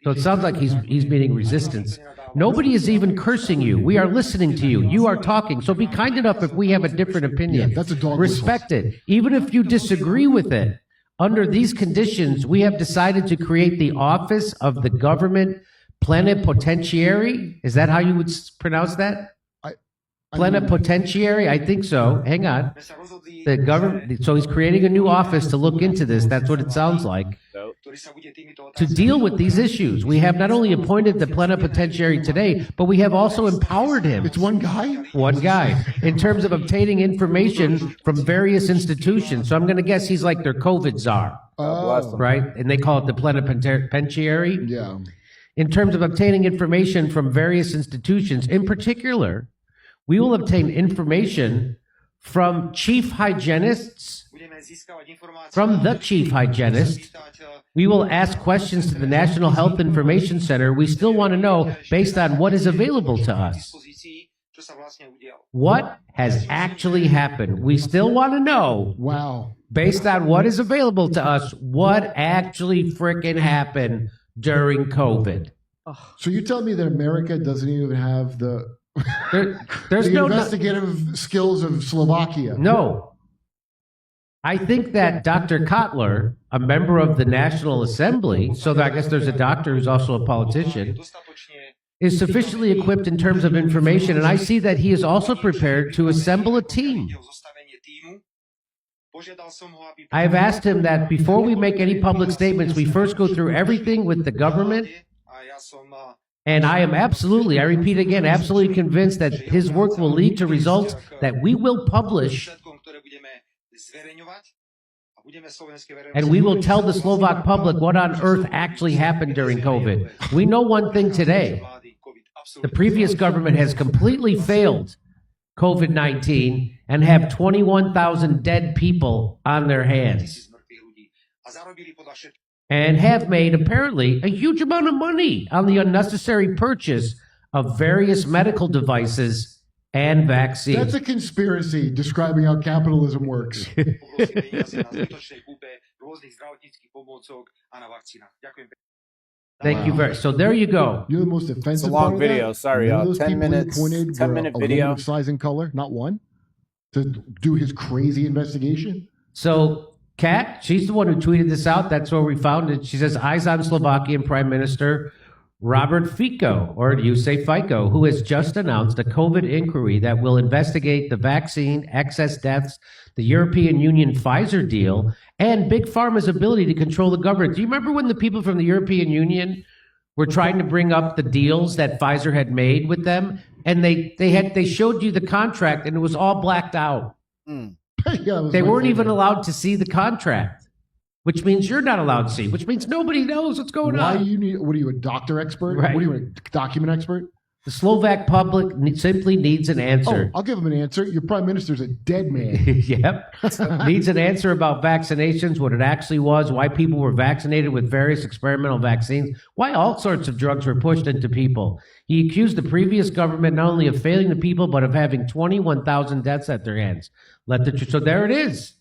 so it sounds like he's meeting resistance. Nobody is even cursing you. We are listening to you. You are talking. So be kind enough if we have a different opinion. Yeah, that's a dog Respect it. Even if you disagree with it, under these conditions, we have decided to create the office of the government plenipotentiary. Is that how you would pronounce that? Plenipotentiary? I think so. Hang on. The government. So he's creating a new office to look into this. That's what it sounds like. To deal with these issues, we have not only appointed the plenipotentiary today, but we have also empowered him. It's one guy? One guy. In terms of obtaining information from various institutions. So I'm going to guess he's like their COVID czar. Right? And they call it the plenipotentiary. Yeah. In terms of obtaining information from various institutions, in particular, we will obtain information from chief hygienists, from the chief hygienist. We will ask questions to the National Health Information Center. We still want to know, based on what is available to us, what has actually happened. We still want to know, wow, based on what is available to us, what actually frickin' happened during COVID. So you tell me that America doesn't even have the there's the no investigative skills of Slovakia? No. I think that Dr. Kotler, a member of the National Assembly, so that I guess there's a doctor who's also a politician, is sufficiently equipped in terms of information, and I see that he is also prepared to assemble a team. I have asked him that before we make any public statements, we first go through everything with the government. And I am absolutely, I repeat again, absolutely convinced that his work will lead to results that we will publish, and we will tell the Slovak public what on earth actually happened during COVID. We know one thing today. The previous government has completely failed COVID-19 and have 21,000 dead people on their hands. And have made, apparently, a huge amount of money on the unnecessary purchase of various medical devices and vaccines. That's a conspiracy describing how capitalism works. Thank you very. So there you go. You're the most offensive. It's a long part of video. that? Sorry, None of y'all. those 10 people you minutes. pointed 10-minute were a video. woman of size and color, not one, to do his crazy investigation. So Kat, she's the one who tweeted this out. That's where we found it. She says, eyes on Slovakian Prime Minister Robert Fico, or you say Fico, who has just announced a COVID inquiry that will investigate the vaccine, excess deaths, the European Union Pfizer deal, and Big Pharma's ability to control the government. Do you remember when the people from the European Union were trying to bring up the deals that Pfizer had made with them? And they showed you the contract, and it was all blacked out. Yeah, they weren't even allowed to see the contract, which means you're not allowed to see, which means nobody knows what's going on. Why you need? What are you, a doctor expert? Right. What are you, a document expert? The Slovak public simply needs an answer. Oh, I'll give him an answer. Your prime minister's a dead man. Yep. Needs an answer about vaccinations, what it actually was, why people were vaccinated with various experimental vaccines, why all sorts of drugs were pushed into people. He accused the previous government not only of failing the people, but of having 21,000 deaths at their hands. So there it is.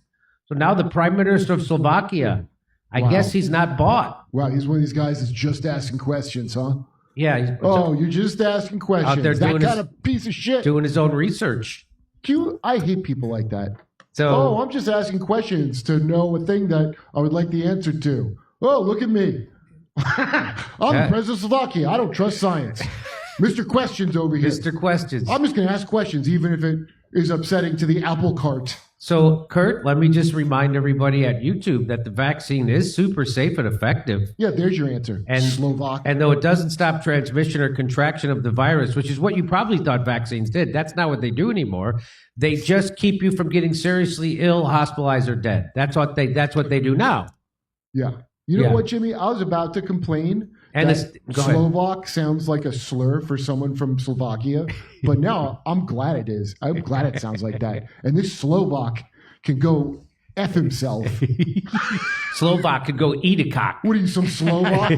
So now the prime minister of Slovakia, I guess he's not bought. Wow, he's one of these guys that's just asking questions, huh? Yeah. You're just asking questions. Out there that doing kind of piece of shit. Doing his own research. I hate people like that. So, I'm just asking questions to know a thing that I would like the answer to. Oh, look at me. I'm the president of Slovakia. I don't trust science. Mr. Questions over here. Mr. Questions. I'm just going to ask questions, even if it is upsetting to the apple cart. So, Kurt, let me just remind everybody at YouTube that the vaccine is super safe and effective. Yeah, there's your answer. And Slovak. And though it doesn't stop transmission or contraction of the virus, which is what you probably thought vaccines did, that's not what they do anymore. They just keep you from getting seriously ill, hospitalized, or dead. That's what they do now. Yeah. You know what, Jimmy? I was about to complain and that Slovak sounds like a slur for someone from Slovakia, but now I'm glad it is. I'm glad it sounds like that. And this Slovak can go F himself. Slovak could go eat a cock. What are you, some Slovak?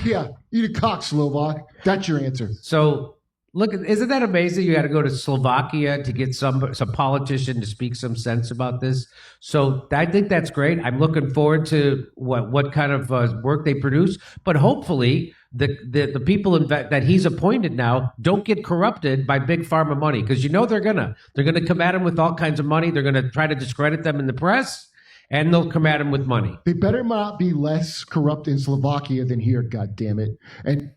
Yeah, eat a cock, Slovak. That's your answer. So, look, isn't that amazing? You got to go to Slovakia to get some politician to speak some sense about this. So I think that's great. I'm looking forward to what kind of work they produce. But hopefully, the people that he's appointed now don't get corrupted by big pharma money, because they're gonna come at him with all kinds of money. They're gonna try to discredit them in the press, and they'll come at him with money. They better not be less corrupt in Slovakia than here. God damn it! And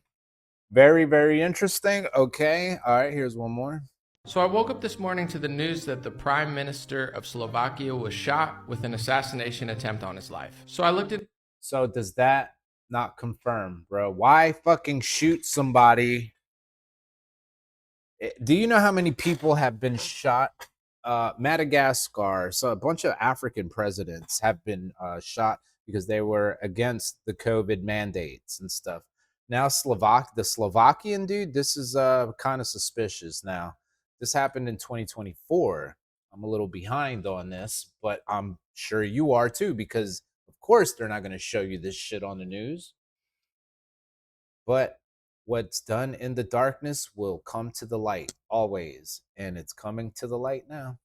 very, very interesting. Okay. All right. Here's one more. So I woke up this morning to the news that the Prime Minister of Slovakia was shot with an assassination attempt on his life. So I looked at... So does that not confirm, bro? Why fucking shoot somebody? Do you know how many people have been shot? Madagascar, so a bunch of African presidents have been shot because they were against the COVID mandates and stuff. Now the Slovakian dude, this is kind of suspicious now. This happened in 2024. I'm a little behind on this, but I'm sure you are too, because of course they're not going to show you this shit on the news. But what's done in the darkness will come to the light always, and it's coming to the light now.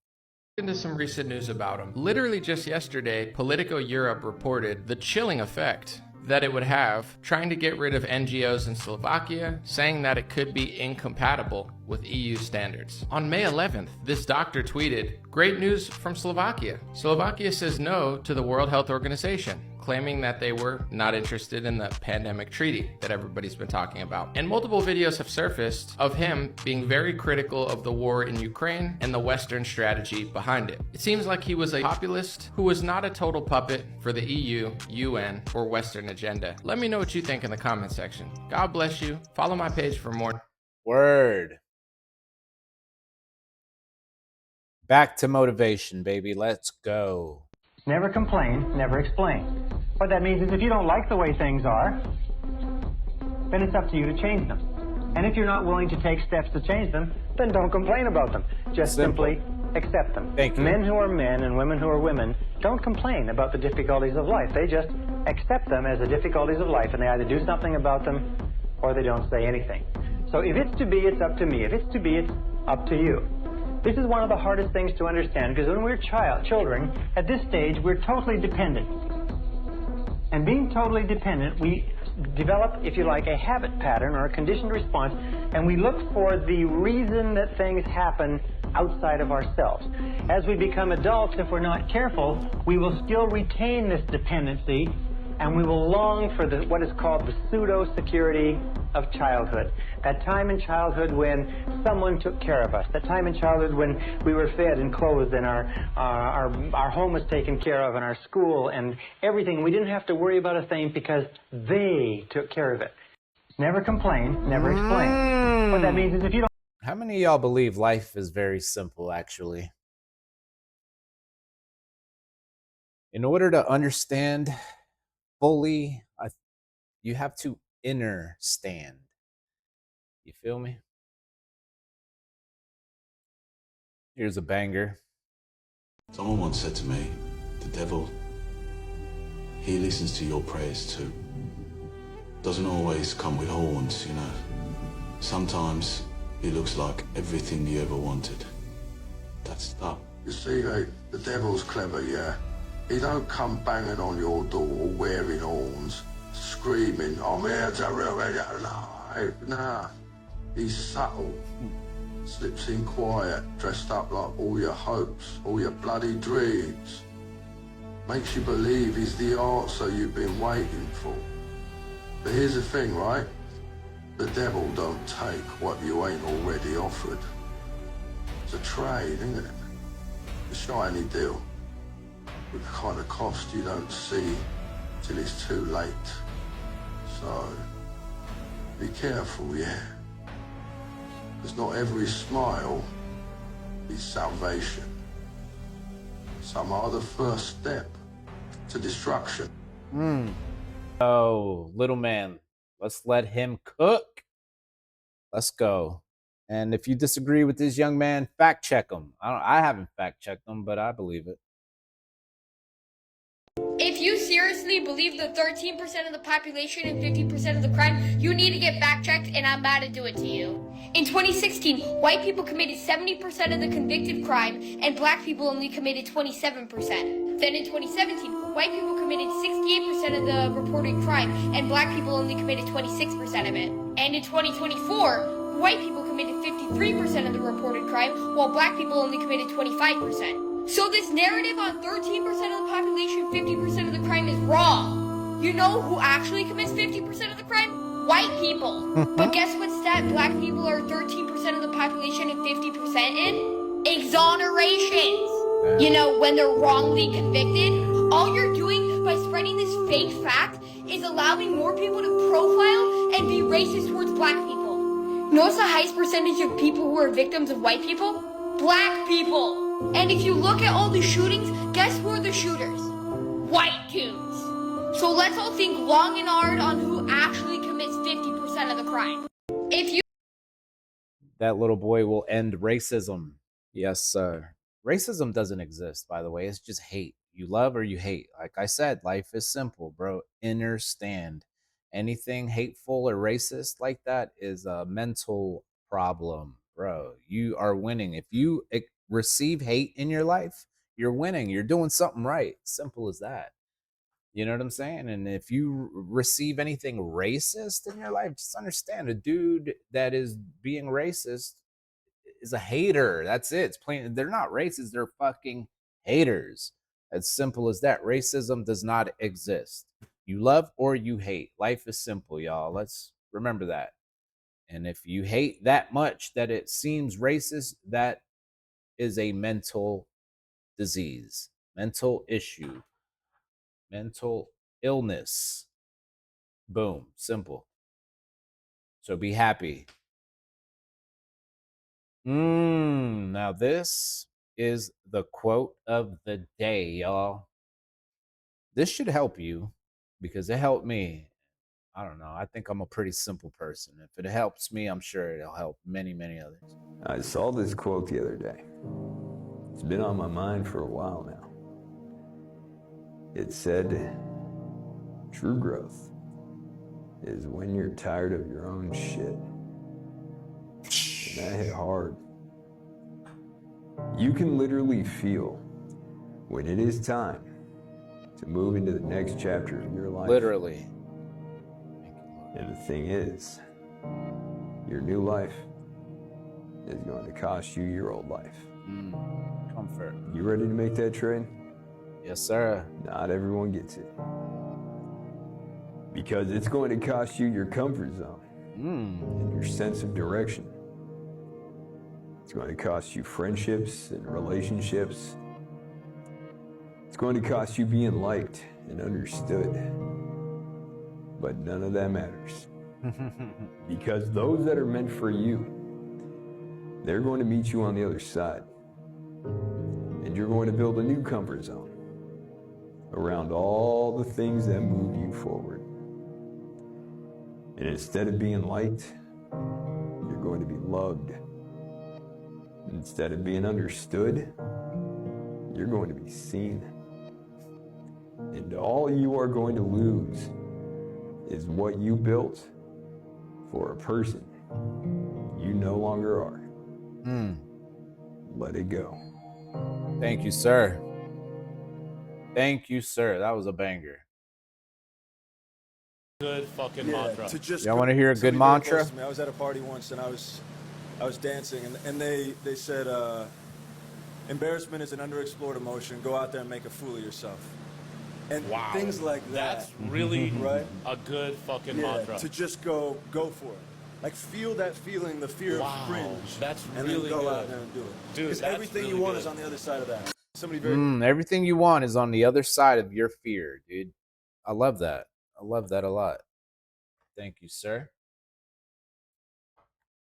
Into some recent news about him. Literally just yesterday, Politico Europe reported the chilling effect that it would have trying to get rid of NGOs in Slovakia, saying that it could be incompatible with EU standards. On May 11th, this doctor tweeted, "Great news from Slovakia. Slovakia says no to the World Health Organization, claiming that they were not interested in the pandemic treaty that everybody's been talking about." And multiple videos have surfaced of him being very critical of the war in Ukraine and the Western strategy behind it. It seems like he was a populist who was not a total puppet for the EU, UN, or Western agenda. Let me know what you think in the comment section. God bless you. Follow my page for more. Word. Back to motivation, baby. Let's go. Never complain, never explain. What that means is if you don't like the way things are, then it's up to you to change them. And if you're not willing to take steps to change them, then don't complain about them. Just simply accept them. Thank you. Men who are men and women who are women don't complain about the difficulties of life. They just accept them as the difficulties of life, and they either do something about them or they don't say anything. So if it's to be, it's up to me. If it's to be, it's up to you. This is one of the hardest things to understand, because when we're children, at this stage, we're totally dependent. And being totally dependent, we develop, if you like, a habit pattern or a conditioned response, and we look for the reason that things happen outside of ourselves. As we become adults, if we're not careful, we will still retain this dependency, and we will long for what is called the pseudo-security of childhood. That time in childhood when someone took care of us. That time in childhood when we were fed and clothed and our home was taken care of and our school and everything. We didn't have to worry about a thing because they took care of it. Never complain, never explain. What that means is if you don't... How many of y'all believe life is very simple, actually? In order to understand fully, you have to understand. You feel me? Here's a banger. Someone once said to me, the devil, he listens to your prayers too. Doesn't always come with horns, you know. Sometimes he looks like everything you ever wanted. That's that. You see, the devil's clever, yeah? He don't come banging on your door wearing horns, screaming, I'm here to ruin your life. Nah, he's subtle. Slips in quiet, dressed up like all your hopes, all your bloody dreams. Makes you believe he's the answer you've been waiting for. But here's the thing, right? The devil don't take what you ain't already offered. It's a trade, isn't it? A shiny deal. With the kind of cost you don't see till it's too late. So, be careful, yeah? Because not every smile is salvation. Some are the first step to destruction. Oh, little man, let's let him cook. Let's go. And if you disagree with this young man, fact check him. I haven't fact checked him, but I believe it. If you seriously believe the 13% of the population and 50% of the crime, you need to get fact-checked, and I'm about to do it to you. In 2016, white people committed 70% of the convicted crime, and black people only committed 27%. Then in 2017, white people committed 68% of the reported crime, and black people only committed 26% of it. And in 2024, white people committed 53% of the reported crime, while black people only committed 25%. So this narrative on 13% of the population, 50% of the crime is wrong. You know who actually commits 50% of the crime? White people. But guess what stat black people are 13% of the population and 50% in? Exonerations. You know, when they're wrongly convicted, all you're doing by spreading this fake fact is allowing more people to profile and be racist towards black people. Notice the highest percentage of people who are victims of white people? Black people. And if you look at all the shootings, guess who are the shooters? White dudes. So let's all think long and hard on who actually commits 50% of the crime. If you... That little boy will end racism. Yes, sir. Racism doesn't exist, by the way. It's just hate. You love or you hate. Like I said, life is simple, bro. Understand. Anything hateful or racist like that is a mental problem, bro. You are winning. If you receive hate in your life, you're winning. You're doing something right. Simple as that. You know what I'm saying? And if you receive anything racist in your life, just understand a dude that is being racist is a hater. That's it. It's plain. They're not racist. They're fucking haters. As simple as that. Racism does not exist. You love or you hate. Life is simple, y'all. Let's remember that. And if you hate that much that it seems racist, that is a mental disease, mental issue, mental illness. Boom. Simple. So be happy. Now this is the quote of the day, y'all. This should help you because it helped me. I don't know. I think I'm a pretty simple person. If it helps me, I'm sure it'll help many, many others. I saw this quote the other day. It's been on my mind for a while now. It said, true growth is when you're tired of your own shit. And that hit hard. You can literally feel when it is time to move into the next chapter of your life. Literally. And the thing is, your new life is going to cost you your old life. Comfort. You ready to make that trade? Yes, sir. Not everyone gets it. Because it's going to cost you your comfort zone and your sense of direction. It's going to cost you friendships and relationships. It's going to cost you being liked and understood. But none of that matters. Because those that are meant for you, they're going to meet you on the other side. And you're going to build a new comfort zone around all the things that move you forward. And instead of being liked, going to be loved. Instead of being understood, you're going to be seen. And all you are going to lose is what you built for a person you no longer are. Let it go. Thank you, sir. Thank you, sir. That was a banger. Good fucking mantra. Y'all want to hear a good Somebody very mantra? close to me, I was at a party once and I was dancing and they said embarrassment is an underexplored emotion. Go out there and make a fool of yourself. And Wow. things like that. That's really right. a good fucking Yeah, mantra. to just go for it. Like feel that feeling, the fear Wow, of cringe. that's and really then go out good. there and do it. Dude, Because that's everything really you want good. is on the other side of that. Somebody very Everything you want is on the other side of your fear, dude. I love that. I love that a lot. Thank you, sir.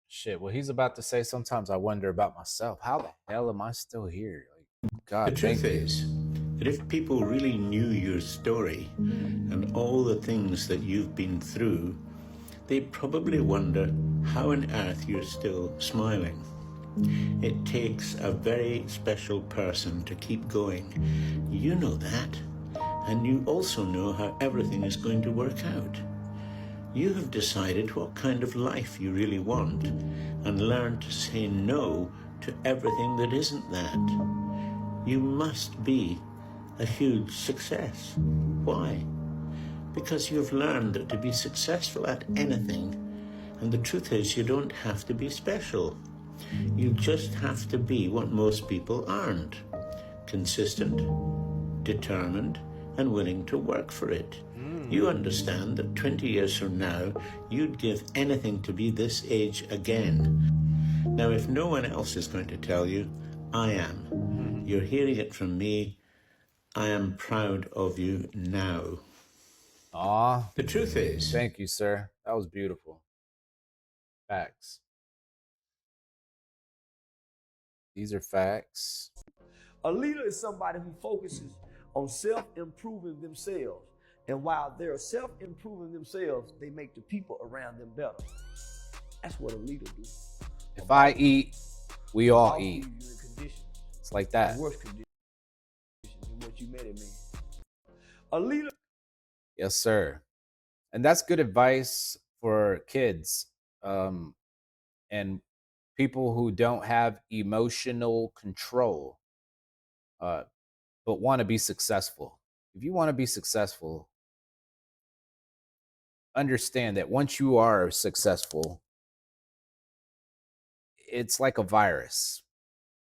Shit, what he's about to say, sometimes I wonder about myself. How the hell am I still here? Like, God, The truth thank you. is that if people really knew your story and all the things that you've been through, they'd probably wonder how on earth you're still smiling. It takes a very special person to keep going. You know that, and you also know how everything is going to work out. You have decided what kind of life you really want and learned to say no to everything that isn't that. You must be a huge success. Why? Because you've learned that to be successful at anything, and the truth is you don't have to be special. You just have to be what most people aren't. Consistent, determined, and willing to work for it. You understand that 20 years from now, you'd give anything to be this age again. Now, if no one else is going to tell you, I am. You're hearing it from me. I am proud of you now. Aw. The truth is... Thank you, sir. That was beautiful. Facts. These are facts. A leader is somebody who focuses on self-improving themselves. And while they're self-improving themselves, they make the people around them better. That's what a leader does. If I eat, we all I'll eat. leave you in conditions, It's like that. worse conditions than what you met him in. A leader. Yes, sir. And that's good advice for kids and people who don't have emotional control, but want to be successful. If you want to be successful, understand that once you are successful, it's like a virus.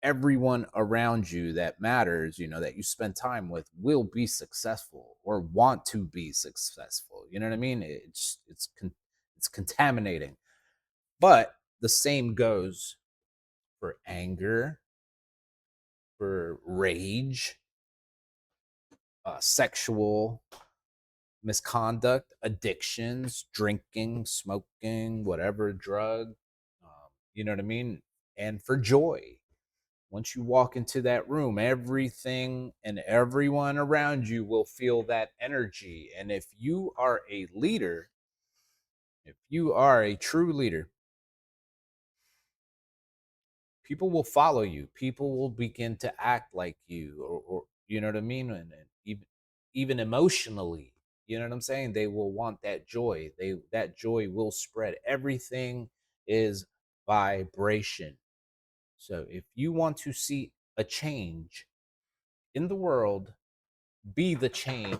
Everyone around you that matters, that you spend time with, will be successful or want to be successful. You know what I mean? It's contaminating. But the same goes for anger, for rage, sexual misconduct, addictions, drinking, smoking, whatever drug. You know what I mean? And for joy. Once you walk into that room, everything and everyone around you will feel that energy. And if you are a leader, if you are a true leader, people will follow you. People will begin to act like you, or you know what I mean? And even emotionally, you know what I'm saying? They will want that joy. That joy will spread. Everything is vibration. So if you want to see a change in the world, be the change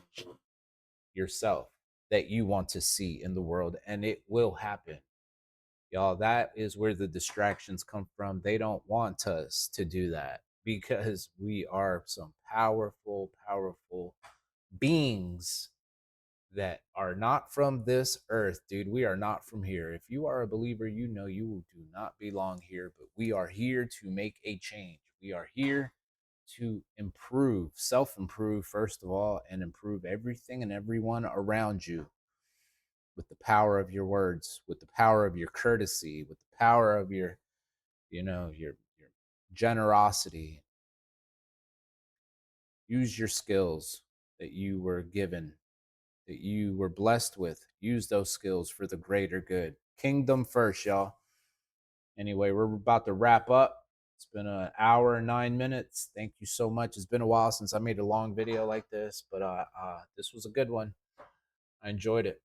yourself that you want to see in the world, and it will happen. Y'all, that is where the distractions come from. They don't want us to do that because we are some powerful, powerful beings that are not from this earth, dude. We are not from here. If you are a believer, you know you do not belong here, but we are here to make a change. We are here to improve, self-improve first of all, and improve everything and everyone around you with the power of your words, with the power of your courtesy, with the power of your generosity. Use your skills that you were given, that you were blessed with. Use those skills for the greater good. Kingdom first, y'all. Anyway, we're about to wrap up. It's been an hour and 9 minutes. Thank you so much. It's been a while since I made a long video like this, but this was a good one. I enjoyed it.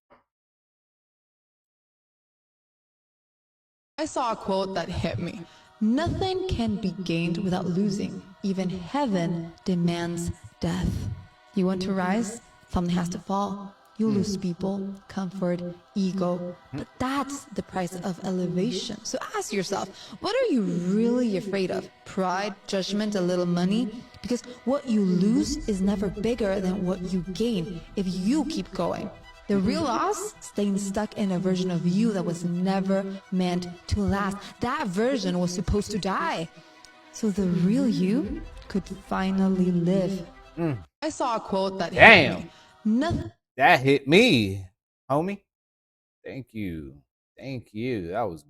I saw a quote that hit me. Nothing can be gained without losing. Even heaven demands death. You want to rise? Something has to fall. You lose people, comfort, ego. But that's the price of elevation. So ask yourself, what are you really afraid of? Pride, judgment, a little money? Because what you lose is never bigger than what you gain if you keep going. The real loss, staying stuck in a version of you that was never meant to last. That version was supposed to die. So the real you could finally live. I saw a quote that hit me. Nothing. That hit me, homie. Thank you. Thank you. That was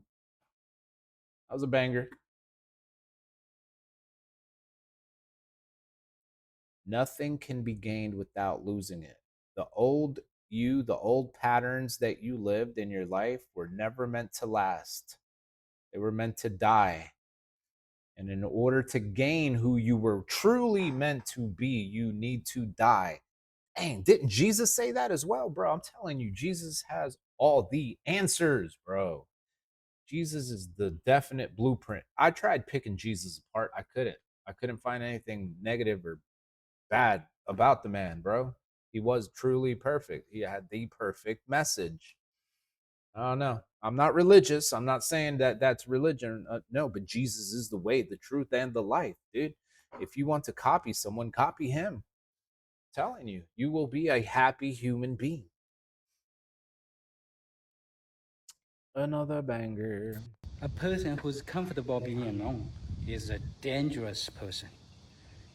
a banger. Nothing can be gained without losing it. The old you, the old patterns that you lived in your life were never meant to last. They were meant to die. And in order to gain who you were truly meant to be, you need to die. Dang, didn't Jesus say that as well, bro? I'm telling you, Jesus has all the answers, bro. Jesus is the definite blueprint. I tried picking Jesus apart. I couldn't find anything negative or bad about the man, bro. He was truly perfect. He had the perfect message. I don't know. I'm not religious. I'm not saying that that's religion. No, but Jesus is the way, the truth, and the life, dude. If you want to copy someone, copy him. I'm telling you, you will be a happy human being. Another banger. A person who's comfortable being alone is a dangerous person.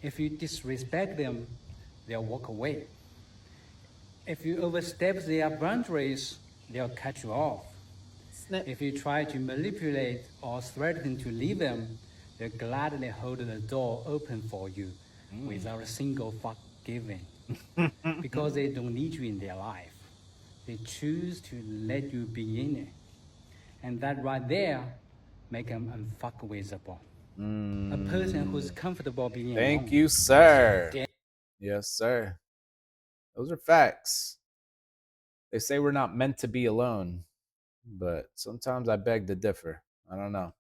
If you disrespect them, they'll walk away. If you overstep their boundaries, they'll cut you off. If you try to manipulate or threaten to leave them, they'll gladly hold the door open for you without a single fuck given. Because they don't need you in their life. They choose to let you be in it. And that right there make them unfuckable. A person who's comfortable being Thank alone. you, sir. Yes, sir. Those are facts. They say we're not meant to be alone, but sometimes I beg to differ. I don't know.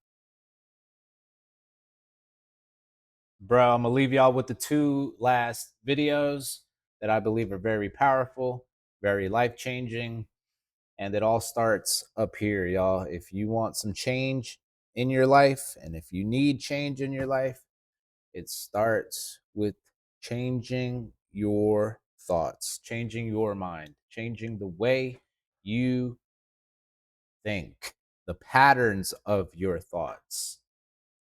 Bro, I'm going to leave y'all with the 2 last videos that I believe are very powerful, very life-changing, and it all starts up here, y'all. If you want some change in your life, and if you need change in your life, it starts with changing your thoughts, changing your mind, changing the way you think, the patterns of your thoughts.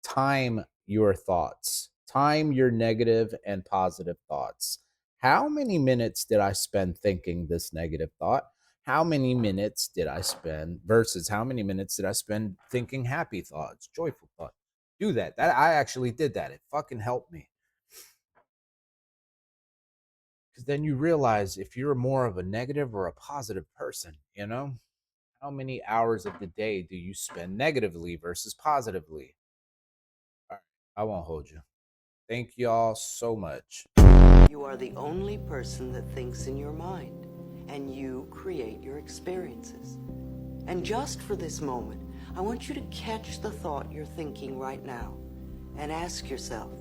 Time your thoughts. Time your negative and positive thoughts. How many minutes did I spend thinking this negative thought? How many minutes did I spend versus how many minutes did I spend thinking happy thoughts, joyful thoughts? Do that. I actually did that. It fucking helped me. Because then you realize if you're more of a negative or a positive person, you know? How many hours of the day do you spend negatively versus positively? All right, I won't hold you. Thank y'all so much. You are the only person that thinks in your mind, and you create your experiences. And just for this moment, I want you to catch the thought you're thinking right now and ask yourself,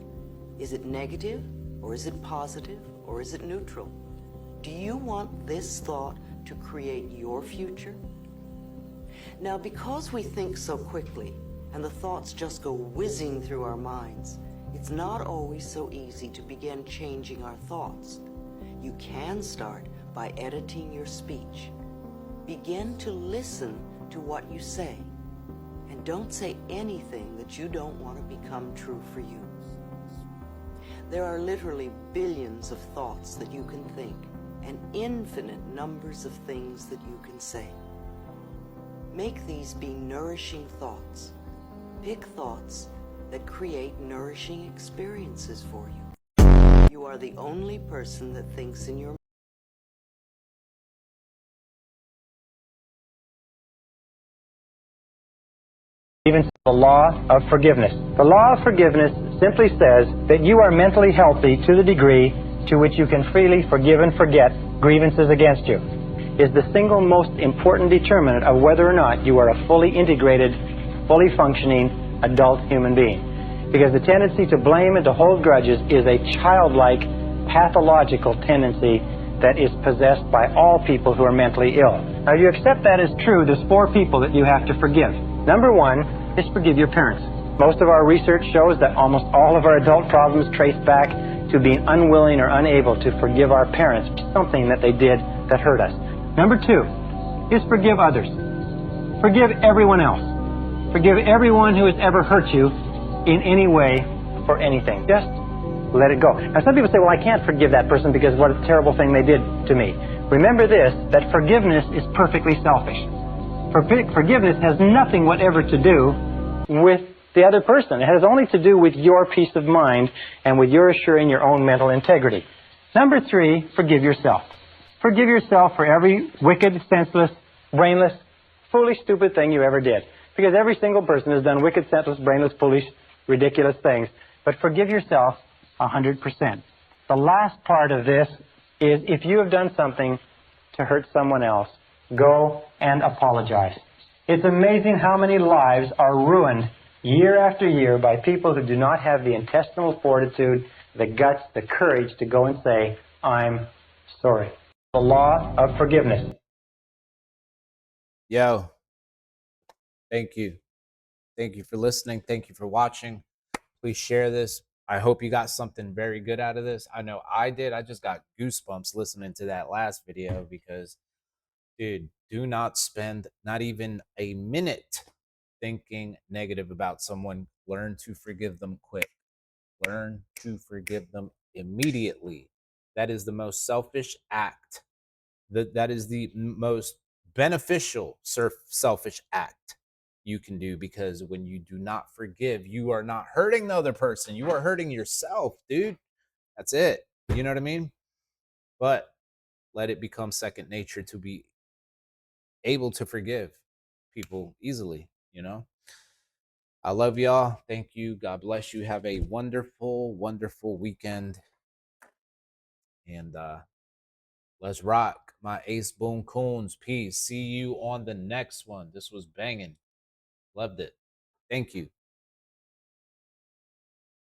is it negative, or is it positive, or is it neutral? Do you want this thought to create your future? Now, because we think so quickly and the thoughts just go whizzing through our minds, it's not always so easy to begin changing our thoughts. You can start by editing your speech. Begin to listen to what you say, and don't say anything that you don't want to become true for you. There are literally billions of thoughts that you can think, and infinite numbers of things that you can say. Make these be nourishing thoughts. Pick thoughts that create nourishing experiences for you. You are the only person that thinks in your Even the law of forgiveness. The law of forgiveness simply says that you are mentally healthy to the degree to which you can freely forgive and forget grievances against you. Is the single most important determinant of whether or not you are a fully integrated, fully functioning adult human being. Because the tendency to blame and to hold grudges is a childlike, pathological tendency that is possessed by all people who are mentally ill. Now, you accept that as true, there's 4 people that you have to forgive. Number 1 is forgive your parents. Most of our research shows that almost all of our adult problems trace back to being unwilling or unable to forgive our parents for something that they did that hurt us. Number 2 is forgive others. Forgive everyone else. Forgive everyone who has ever hurt you in any way for anything. Just let it go. Now, some people say, well, I can't forgive that person because what a terrible thing they did to me. Remember this, that forgiveness is perfectly selfish. Forgiveness has nothing whatever to do with the other person. It has only to do with your peace of mind and with your assuring your own mental integrity. Number 3, forgive yourself. Forgive yourself for every wicked, senseless, brainless, foolish, stupid thing you ever did. Because every single person has done wicked, senseless, brainless, foolish, ridiculous things. But forgive yourself 100%. The last part of this is if you have done something to hurt someone else, go and apologize. It's amazing how many lives are ruined year after year by people who do not have the intestinal fortitude, the guts, the courage to go and say, I'm sorry. The law of forgiveness. Yo, thank you. Thank you for listening. Thank you for watching. Please share this. I hope you got something very good out of this. I know I did. I just got goosebumps listening to that last video because, dude, do not spend not even a minute thinking negative about someone. Learn to forgive them quick. Learn to forgive them immediately. That is the most selfish act. That is the most beneficial selfish act you can do, because when you do not forgive, you are not hurting the other person. You are hurting yourself, dude. That's it. You know what I mean? But let it become second nature to be able to forgive people easily, you know? I love y'all. Thank you. God bless you. Have a wonderful, wonderful weekend. And let's rock, my Ace Boon Coons. Peace. See you on the next one. This was banging. Loved it. Thank you.